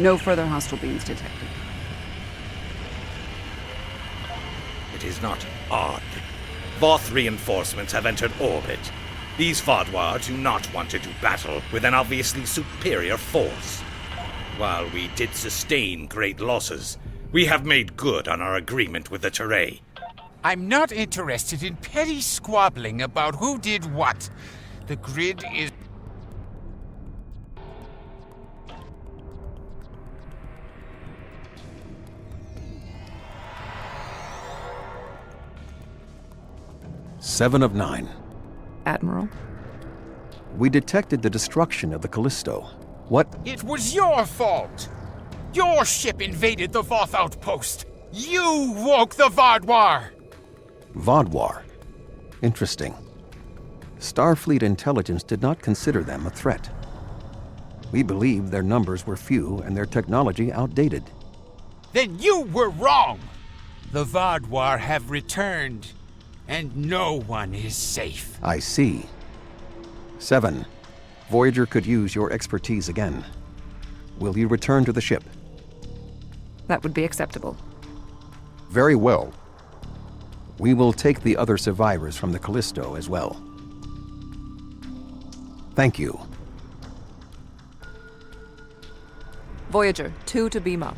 No further hostile beams detected. It is not odd. Voth reinforcements have entered orbit. These Fadwar do not want to do battle with an obviously superior force. While we did sustain great losses, we have made good on our agreement with the Teray. I'm not interested in petty squabbling about who did what. The grid is... Seven of 9. Admiral? We detected the destruction of the Callisto. What? It was your fault! Your ship invaded the Voth outpost! You woke the Fadwar! Fadwar? Interesting. Starfleet intelligence did not consider them a threat. We believed their numbers were few and their technology outdated. Then you were wrong! The Fadwar have returned, and no one is safe. I see. 7. Voyager could use your expertise again. Will you return to the ship? That would be acceptable. Very well. We will take the other survivors from the Callisto as well. Thank you. Voyager, 2 to beam up.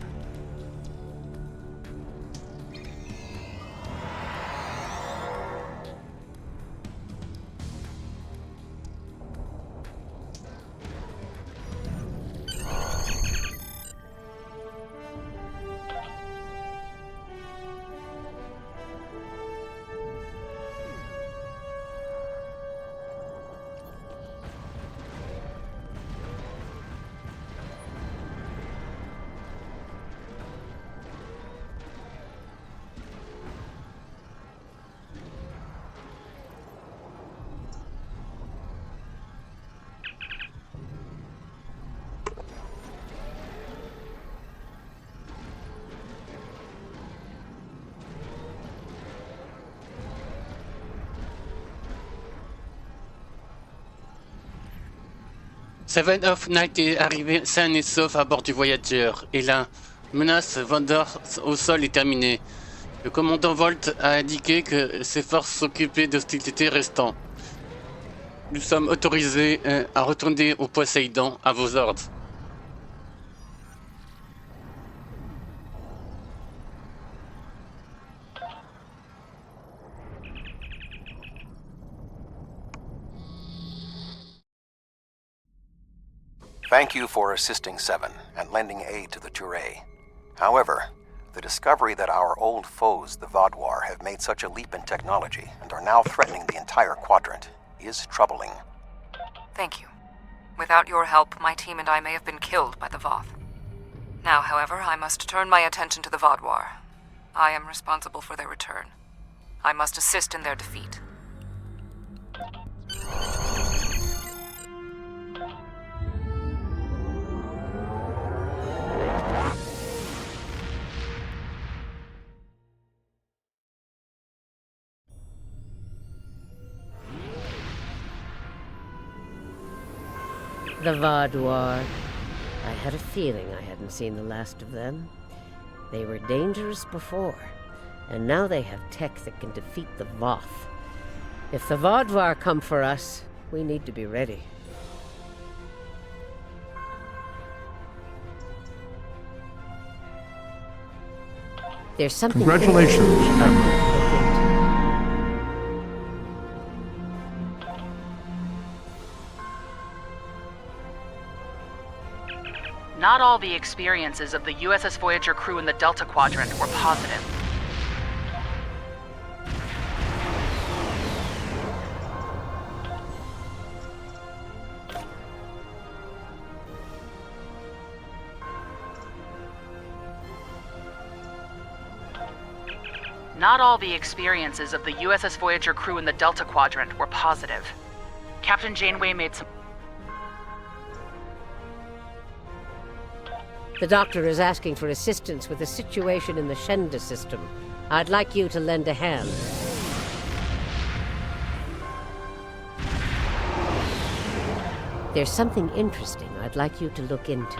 Seven of Night est arrivé sain et sauf à bord du voyageur, et la menace Vendor au sol est terminée. Le commandant Volt a indiqué que ses forces s'occupaient d'hostilités restantes. Nous sommes autorisés à retourner au Poséidon à vos ordres. Thank you for assisting Seven and lending aid to the Jouerai. However, the discovery that our old foes, the Vaudois, have made such a leap in technology and are now threatening the entire quadrant is troubling. Thank you. Without your help, my team and I may have been killed by the Voth. Now, however, I must turn my attention to the Vaudois. I am responsible for their return. I must assist in their defeat. The Vaudois. I had a feeling I hadn't seen the last of them. They were dangerous before, and now they have tech that can defeat the Voth. If the Vaudois come for us, we need to be ready. There's something... Congratulations, Admiral. Not all the experiences of the USS Voyager crew in the Delta Quadrant were positive. Not all the experiences of the USS Voyager crew in the Delta Quadrant were positive. Captain Janeway made some... The doctor is asking for assistance with a situation in the Shenda system. I'd like you to lend a hand. There's something interesting I'd like you to look into.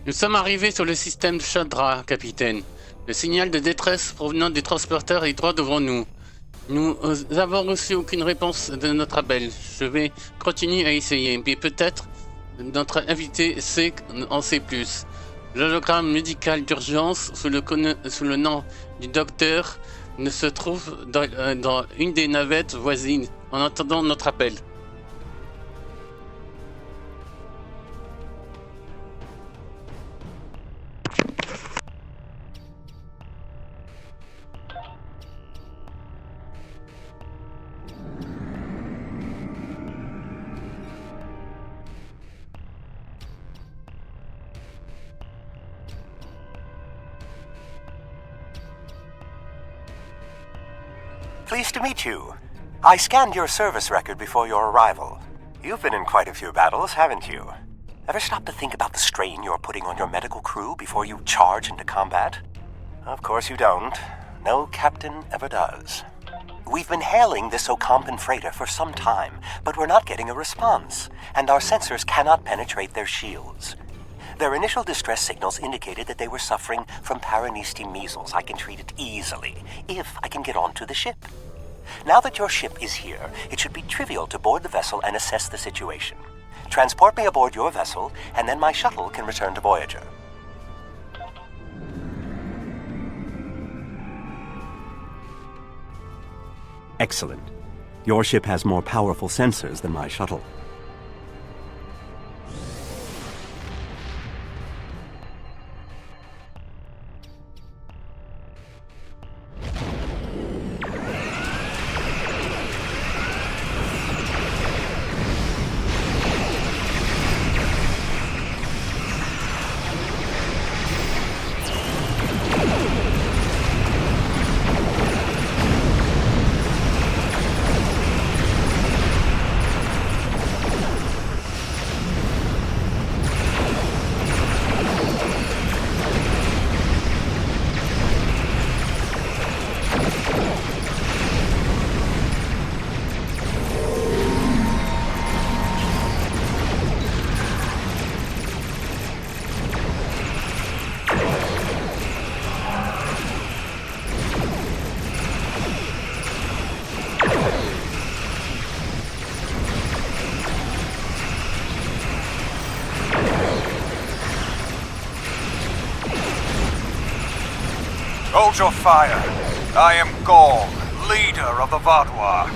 Nous sommes arrivés sur le système Chandra, capitaine. Le signal de détresse provenant des transporteurs est droit devant nous. Nous avons reçu aucune réponse de notre appel. Je vais continuer à essayer, mais peut-être notre invité en sait plus. L'hologramme médical d'urgence sous le nom du docteur ne se trouve dans une des navettes voisines en attendant notre appel. Pleased to meet you. I scanned your service record before your arrival. You've been in quite a few battles, haven't you? Ever stop to think about the strain you're putting on your medical crew before you charge into combat? Of course you don't. No captain ever does. We've been hailing this Ocampan freighter for some time, but we're not getting a response, and our sensors cannot penetrate their shields. Their initial distress signals indicated that they were suffering from Paranesti measles. I can treat it easily, if I can get onto the ship. Now that your ship is here, it should be trivial to board the vessel and assess the situation. Transport me aboard your vessel, and then my shuttle can return to Voyager. Excellent. Your ship has more powerful sensors than my shuttle. Hold your fire. I am Gaul, leader of the Vaudois.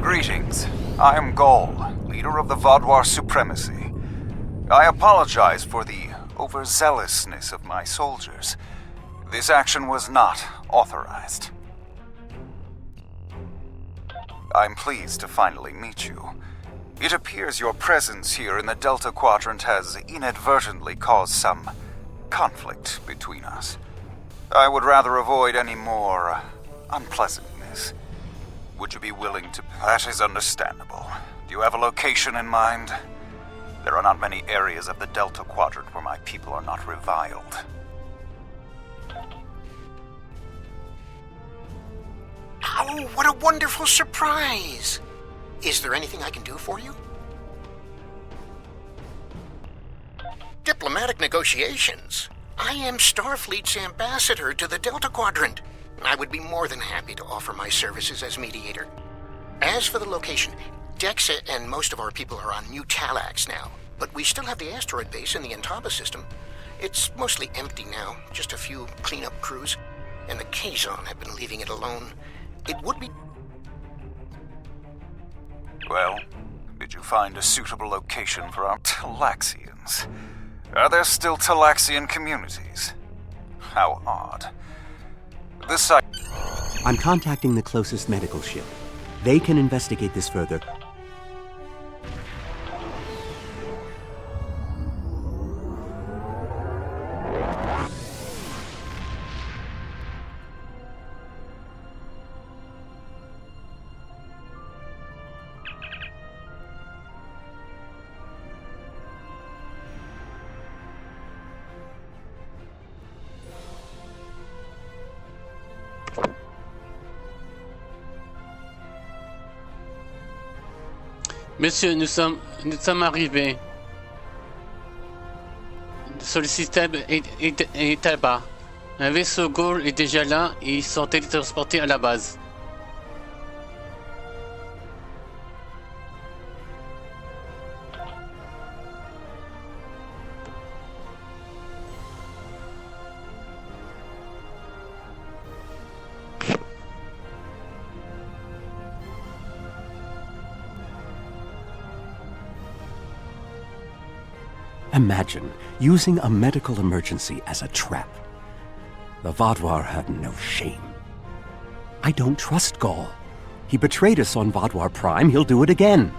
Greetings. I am Gaul, leader of the Vaudois supremacy. I apologize for the overzealousness of my soldiers. This action was not authorized. I'm pleased to finally meet you. It appears your presence here in the Delta Quadrant has inadvertently caused some conflict between us. I would rather avoid any more unpleasantness. Would you be willing to... That is understandable. Do you have a location in mind? There are not many areas of the Delta Quadrant where my people are not reviled. Oh, what a wonderful surprise! Is there anything I can do for you? Diplomatic negotiations. I am Starfleet's ambassador to the Delta Quadrant. I would be more than happy to offer my services as mediator. As for the location, Dexa and most of our people are on New Talax now, but we still have the asteroid base in the Intaba system. It's mostly empty now, just a few cleanup crews, and the Kazon have been leaving it alone. It would be... Well, did you find a suitable location for our Talaxians? Are there still Talaxian communities? How odd. This site... I'm contacting the closest medical ship. They can investigate this further. Monsieur, nous sommes arrivés. sur le système est à bas. Un vaisseau Gaul est déjà là et ils sont télétransportés à la base. Imagine using a medical emergency as a trap. The Vaudoir had no shame. I don't trust Gaul. He betrayed us on Vaudoir Prime. He'll do it again.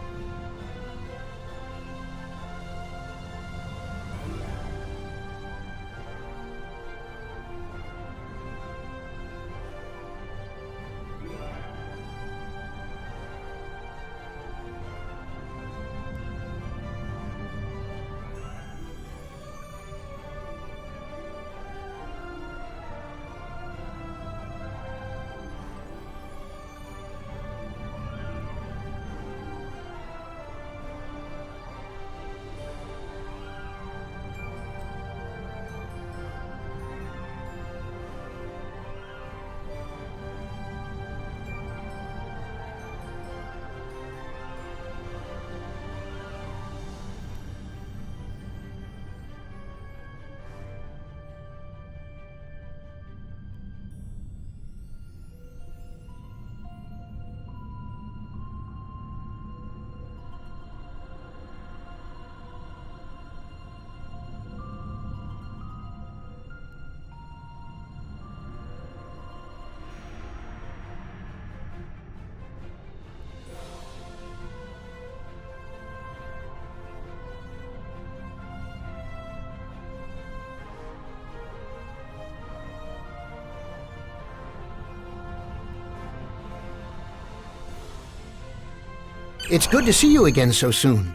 It's good to see you again so soon.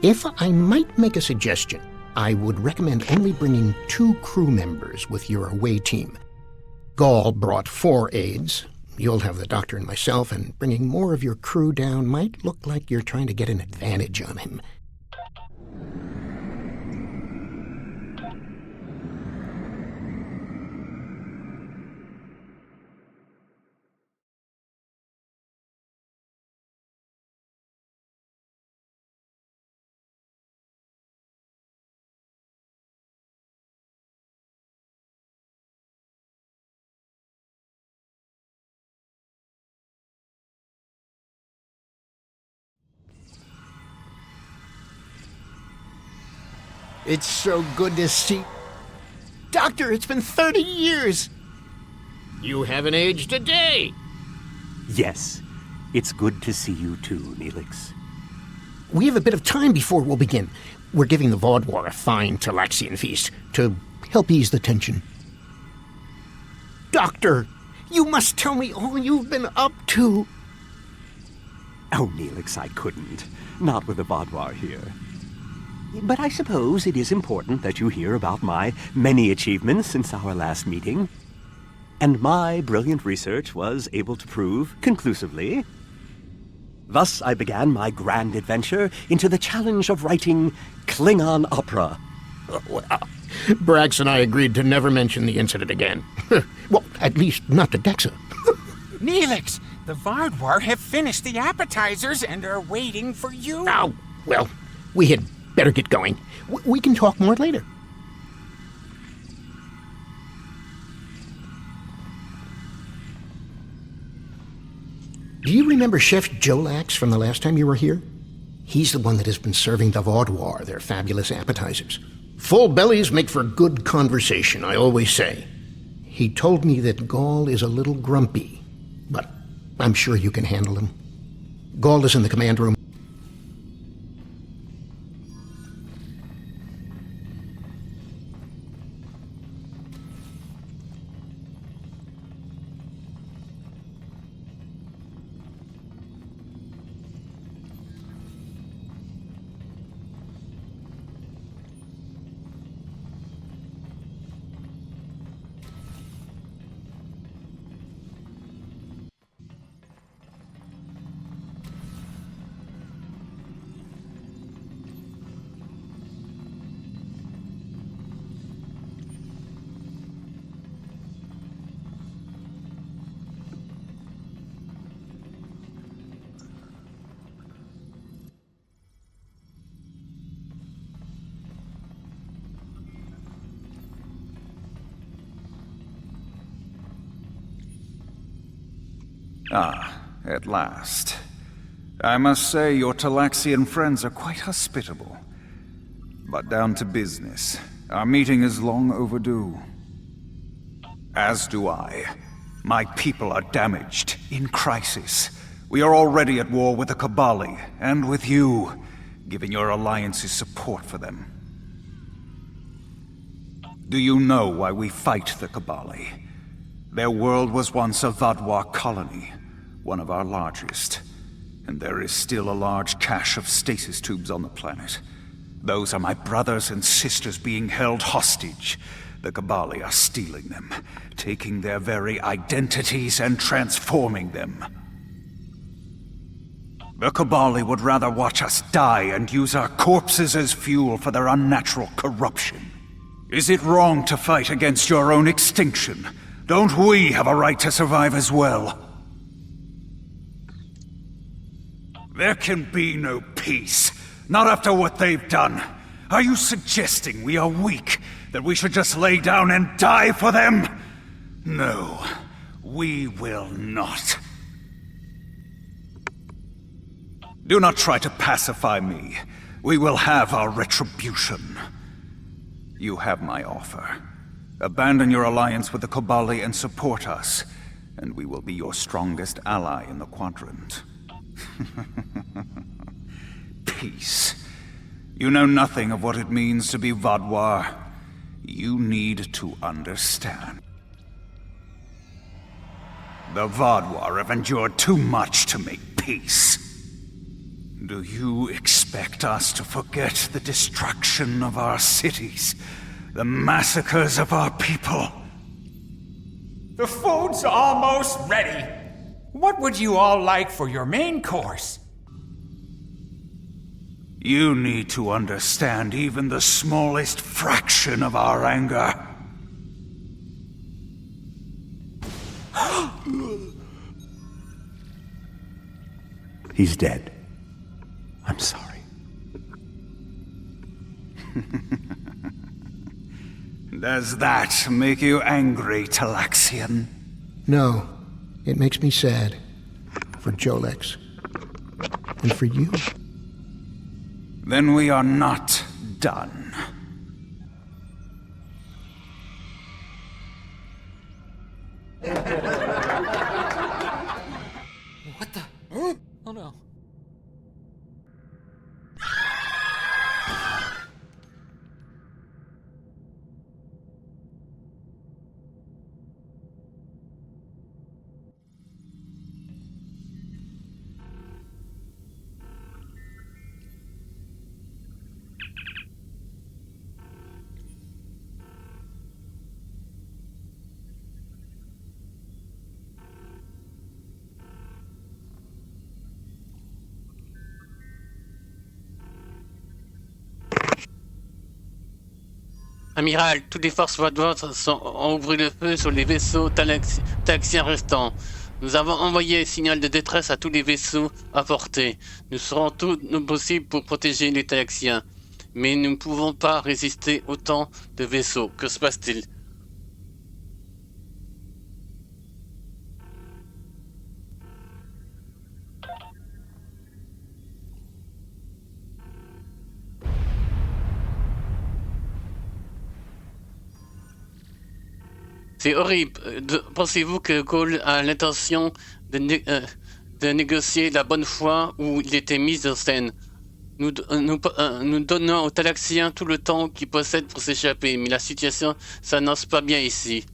If I might make a suggestion, I would recommend only bringing 2 crew members with your away team. Gaul brought 4 aides. You'll have the doctor and myself, and bringing more of your crew down might look like you're trying to get an advantage on him. It's so good to see... Doctor, it's been 30 years! You haven't aged a day! Yes, it's good to see you too, Neelix. We have a bit of time before we'll begin. We're giving the Vaudoir a fine Talaxian feast to help ease the tension. Doctor, you must tell me all you've been up to. Oh, Neelix, I couldn't. Not with the Vaudoir here. But I suppose it is important that you hear about my many achievements since our last meeting. And my brilliant research was able to prove, conclusively. Thus I began my grand adventure into the challenge of writing Klingon opera. Brax and I agreed to never mention the incident again. Well, at least not to Dexa. Neelix, the Vaudoir have finished the appetizers and are waiting for you. Oh, well, we had better get going. We can talk more later. Do you remember Chef Jolax from the last time you were here? He's the one that has been serving the Vaudoir their fabulous appetizers. Full bellies make for good conversation, I always say. He told me that Gaul is a little grumpy, but I'm sure you can handle him. Gaul is in the command room. Ah, at last. I must say your Talaxian friends are quite hospitable. But down to business. Our meeting is long overdue. As do I. My people are damaged, in crisis. We are already at war with the Cabali, and with you, giving your alliances support for them. Do you know why we fight the Cabali? Their world was once a Vadwar colony, one of our largest. And there is still a large cache of stasis tubes on the planet. Those are my brothers and sisters being held hostage. The Cabali are stealing them, taking their very identities and transforming them. The Cabali would rather watch us die and use our corpses as fuel for their unnatural corruption. Is it wrong to fight against your own extinction? Don't we have a right to survive as well? There can be no peace. Not after what they've done. Are you suggesting we are weak? That we should just lay down and die for them? No, we will not. Do not try to pacify me. We will have our retribution. You have my offer. Abandon your alliance with the Cabali and support us, and we will be your strongest ally in the quadrant. Peace. You know nothing of what it means to be Vadwar. You need to understand. The Vadwar have endured too much to make peace. Do you expect us to forget the destruction of our cities? The massacres of our people? The food's almost ready. What would you all like for your main course? You need to understand even the smallest fraction of our anger. He's dead. I'm sorry. Does that make you angry, Talaxian? No. It makes me sad. For Jolex. And for you. Then we are not done. What the? Oh no. Amiral, toutes les forces vadouas ont ouvert le feu sur les vaisseaux talaxiens restants. Nous avons envoyé un signal de détresse à tous les vaisseaux à portée. Nous ferons tout nos possible pour protéger les talaxiens. Mais nous ne pouvons pas résister autant de vaisseaux. Que se passe-t-il? C'est horrible. Pensez-vous que Cole a l'intention de négocier la bonne foi où il était mis en scène? Nous donnons aux Talaxiens tout le temps qu'ils possèdent pour s'échapper, mais la situation s'annonce pas bien ici.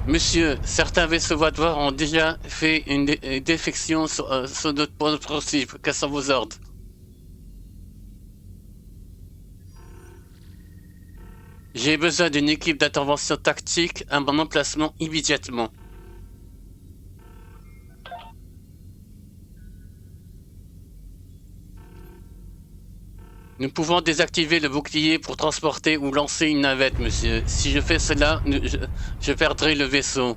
Monsieur, certains vaisseaux vadouars ont déjà fait une défection sur notre principe. Quels sont vos ordres? J'ai besoin d'une équipe d'intervention tactique à mon emplacement immédiatement. Nous pouvons désactiver le bouclier pour transporter ou lancer une navette, monsieur. Si je fais cela, je perdrai le vaisseau.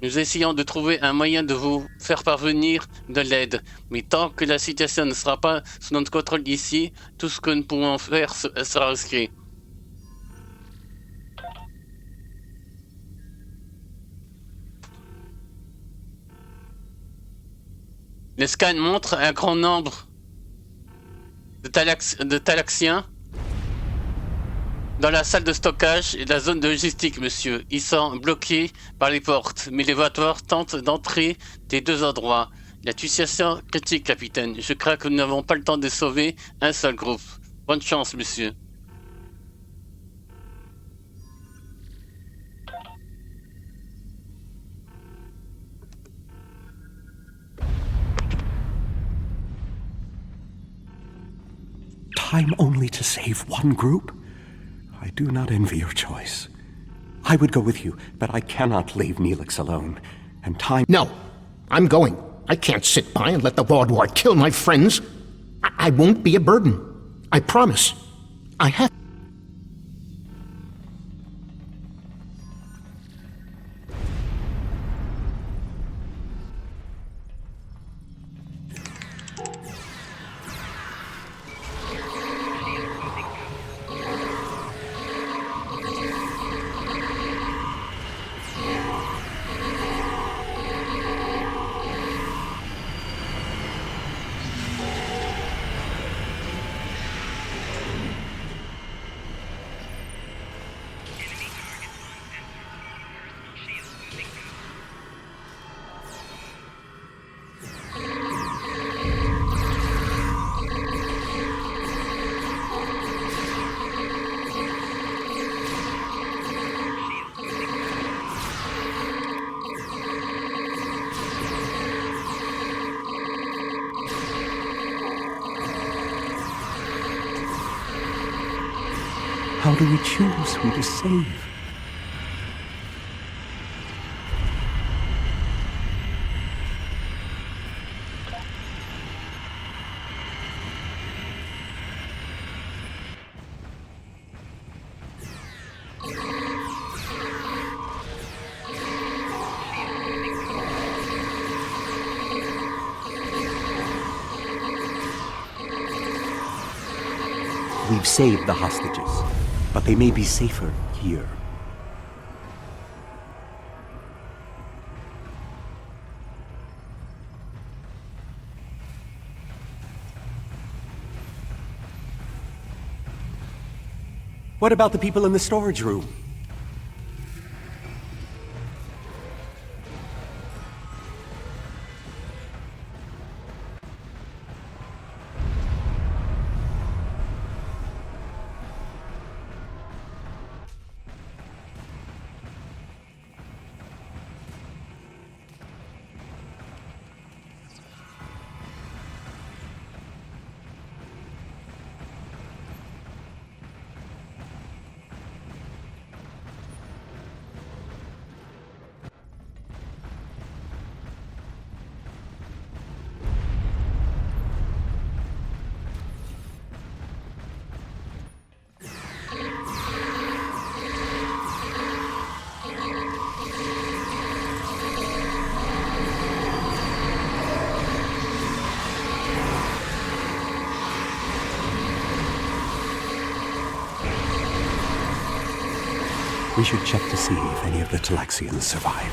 Nous essayons de trouver un moyen de vous faire parvenir de l'aide. Mais tant que la situation ne sera pas sous notre contrôle ici, tout ce que nous pourrons faire sera risqué. Les scans montrent un grand nombre de Talaxiens dans la salle de stockage et la zone de logistique, monsieur. Ils sont bloqués par les portes, mais les voitures tentent d'entrer des deux endroits. La situation critique, capitaine. Je crains que nous n'avons pas le temps de sauver un seul groupe. Bonne chance, monsieur. Time only to save one group? I do not envy your choice. I would go with you, but I cannot leave Neelix alone. And time... No, I'm going. I can't sit by and let the Vaudouar kill my friends. I won't be a burden. I promise. I have... How do we choose who to save? We've saved the hostages, but they may be safer here. What about the people in the storage room? We should check to see if any of the Talaxians survived.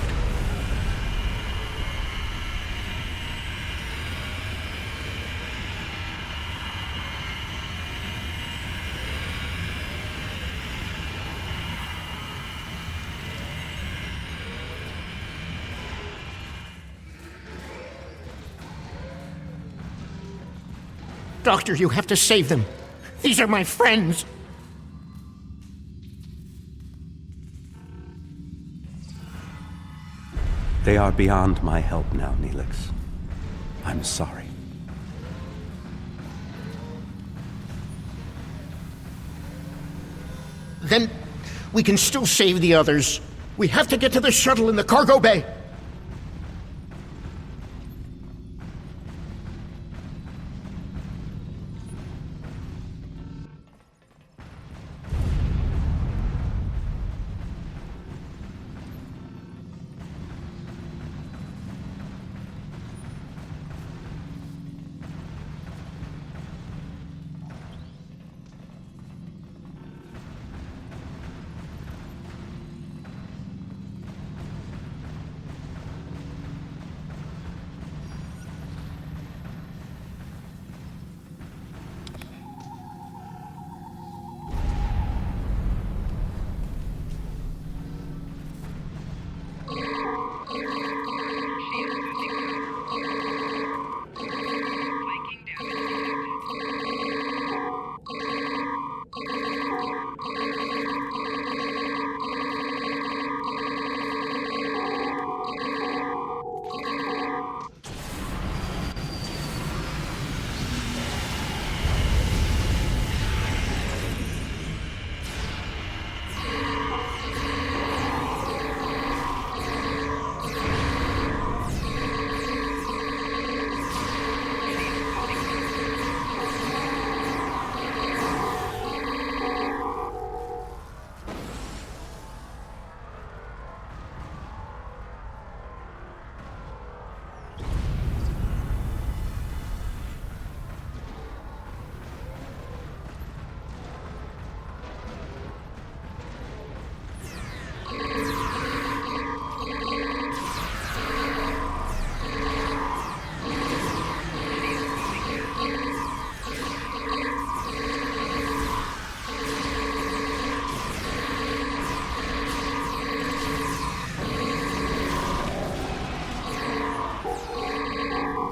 Doctor, you have to save them. These are my friends. They are beyond my help now, Neelix. I'm sorry. Then we can still save the others. We have to get to the shuttle in the cargo bay.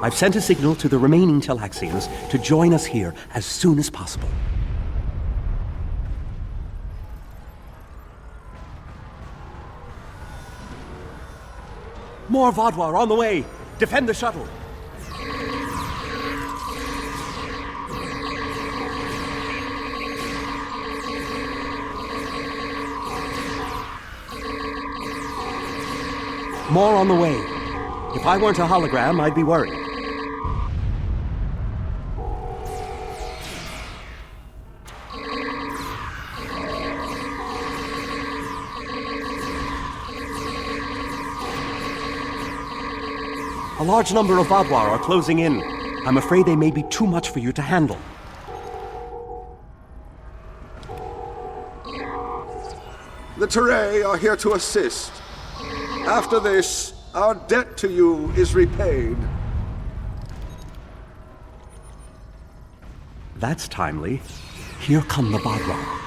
I've sent a signal to the remaining Talaxians to join us here as soon as possible. More Vaudouar on the way! Defend the shuttle! More on the way. If I weren't a hologram, I'd be worried. A large number of Vaudouar are closing in. I'm afraid they may be too much for you to handle. The Teray are here to assist. After this, our debt to you is repaid. That's timely. Here come the Vaudouar.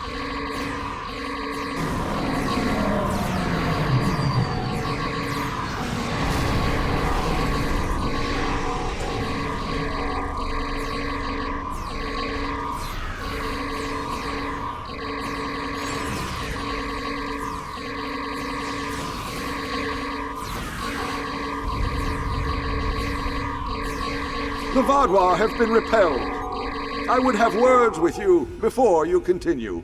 The Vaudouar have been repelled. I would have words with you before you continue.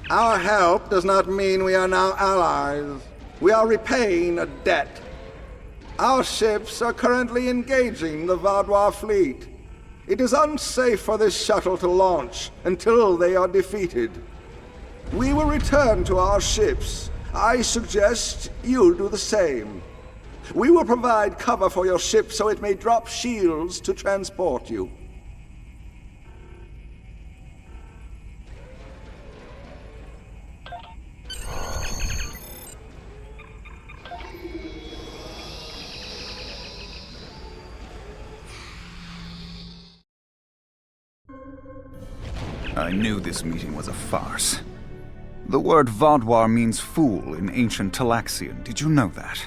Our help does not mean we are now allies. We are repaying a debt. Our ships are currently engaging the Vaudouar fleet. It is unsafe for this shuttle to launch until they are defeated. We will return to our ships. I suggest you do the same. We will provide cover for your ship so it may drop shields to transport you. I knew this meeting was a farce. The word Vaudouar means fool in ancient Talaxian. Did you know that?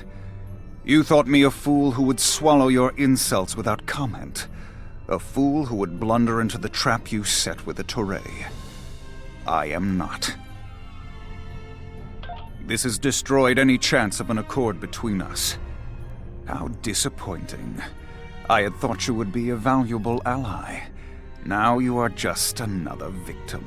You thought me a fool who would swallow your insults without comment. A fool who would blunder into the trap you set with the Teray. I am not. This has destroyed any chance of an accord between us. How disappointing. I had thought you would be a valuable ally. Now you are just another victim.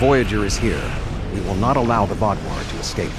Voyager is here. We will not allow the Vodwar to escape.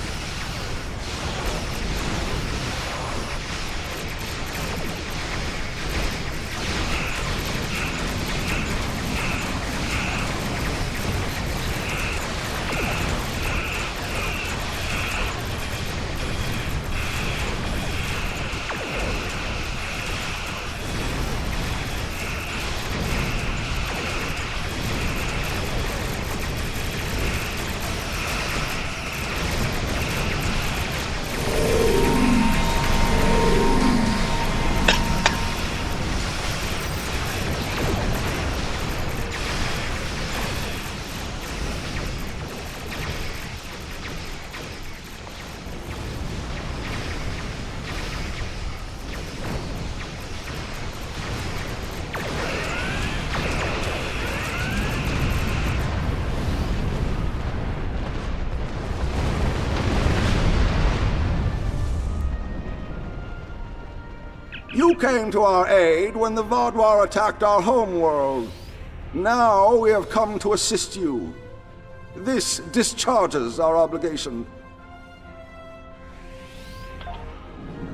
You came to our aid when the Vodwar attacked our homeworld. Now we have come to assist you. This discharges our obligation.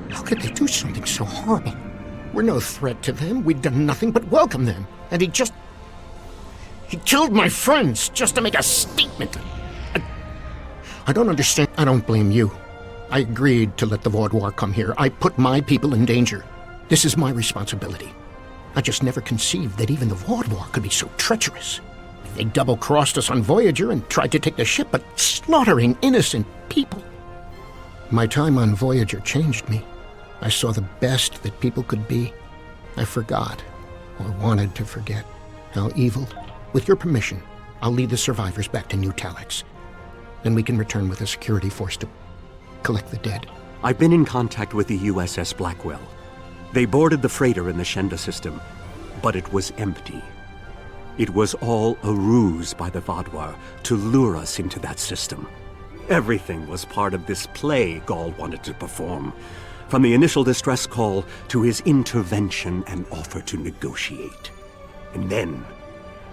How could they do something so horrible? We're no threat to them. We'd done nothing but welcome them. And he killed my friends just to make a statement. I don't understand. I don't blame you. I agreed to let the Vodwar come here. I put my people in danger. This is my responsibility. I just never conceived that even the Vodwar could be so treacherous. They double-crossed us on Voyager and tried to take the ship, but slaughtering innocent people. My time on Voyager changed me. I saw the best that people could be. I forgot, or wanted to forget, how evil. With your permission, I'll lead the survivors back to New Talax. Then we can return with a security force to collect the dead. I've been in contact with the USS Blackwell. They boarded the freighter in the Shenda system, but it was empty. It was all a ruse by the Vodwar to lure us into that system. Everything was part of this play Gaul wanted to perform, from the initial distress call to his intervention and offer to negotiate. And then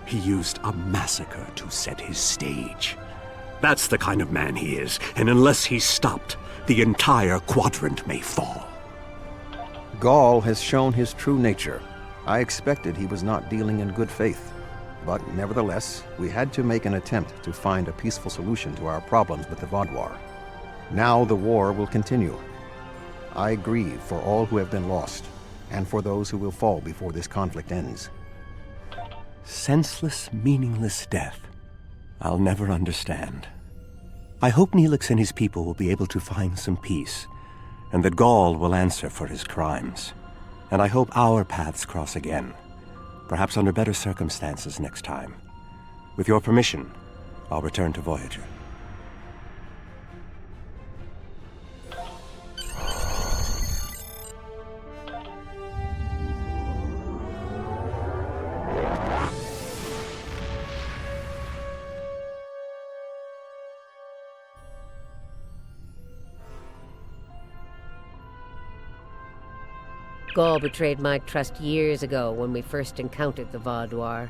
he used a massacre to set his stage. That's the kind of man he is, and unless he's stopped, the entire quadrant may fall. Gaul has shown his true nature. I expected he was not dealing in good faith. But nevertheless, we had to make an attempt to find a peaceful solution to our problems with the Vodwar. Now the war will continue. I grieve for all who have been lost, and for those who will fall before this conflict ends. Senseless, meaningless death. I'll never understand. I hope Neelix and his people will be able to find some peace, and that Gaul will answer for his crimes. And I hope our paths cross again, perhaps under better circumstances next time. With your permission, I'll return to Voyager. Gaul betrayed my trust years ago when we first encountered the Vodwar.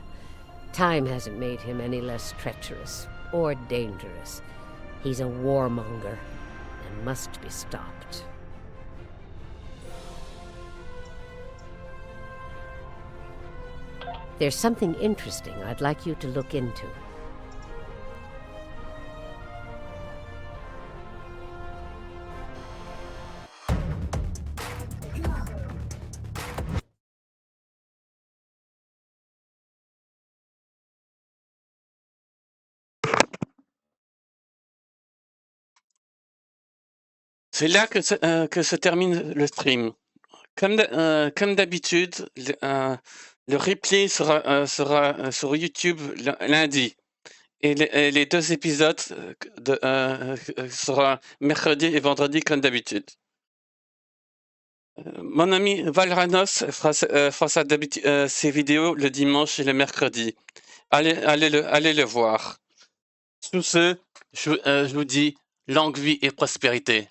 Time hasn't made him any less treacherous or dangerous. He's a warmonger and must be stopped. There's something interesting I'd like you to look into. C'est là que se termine le stream. Comme d'habitude, le replay sera sur YouTube lundi. Et les deux épisodes seront mercredi et vendredi comme d'habitude. Mon ami Valranos fera ses vidéos le dimanche et le mercredi. Allez le voir. Sous ce, je vous dis longue vie et prospérité.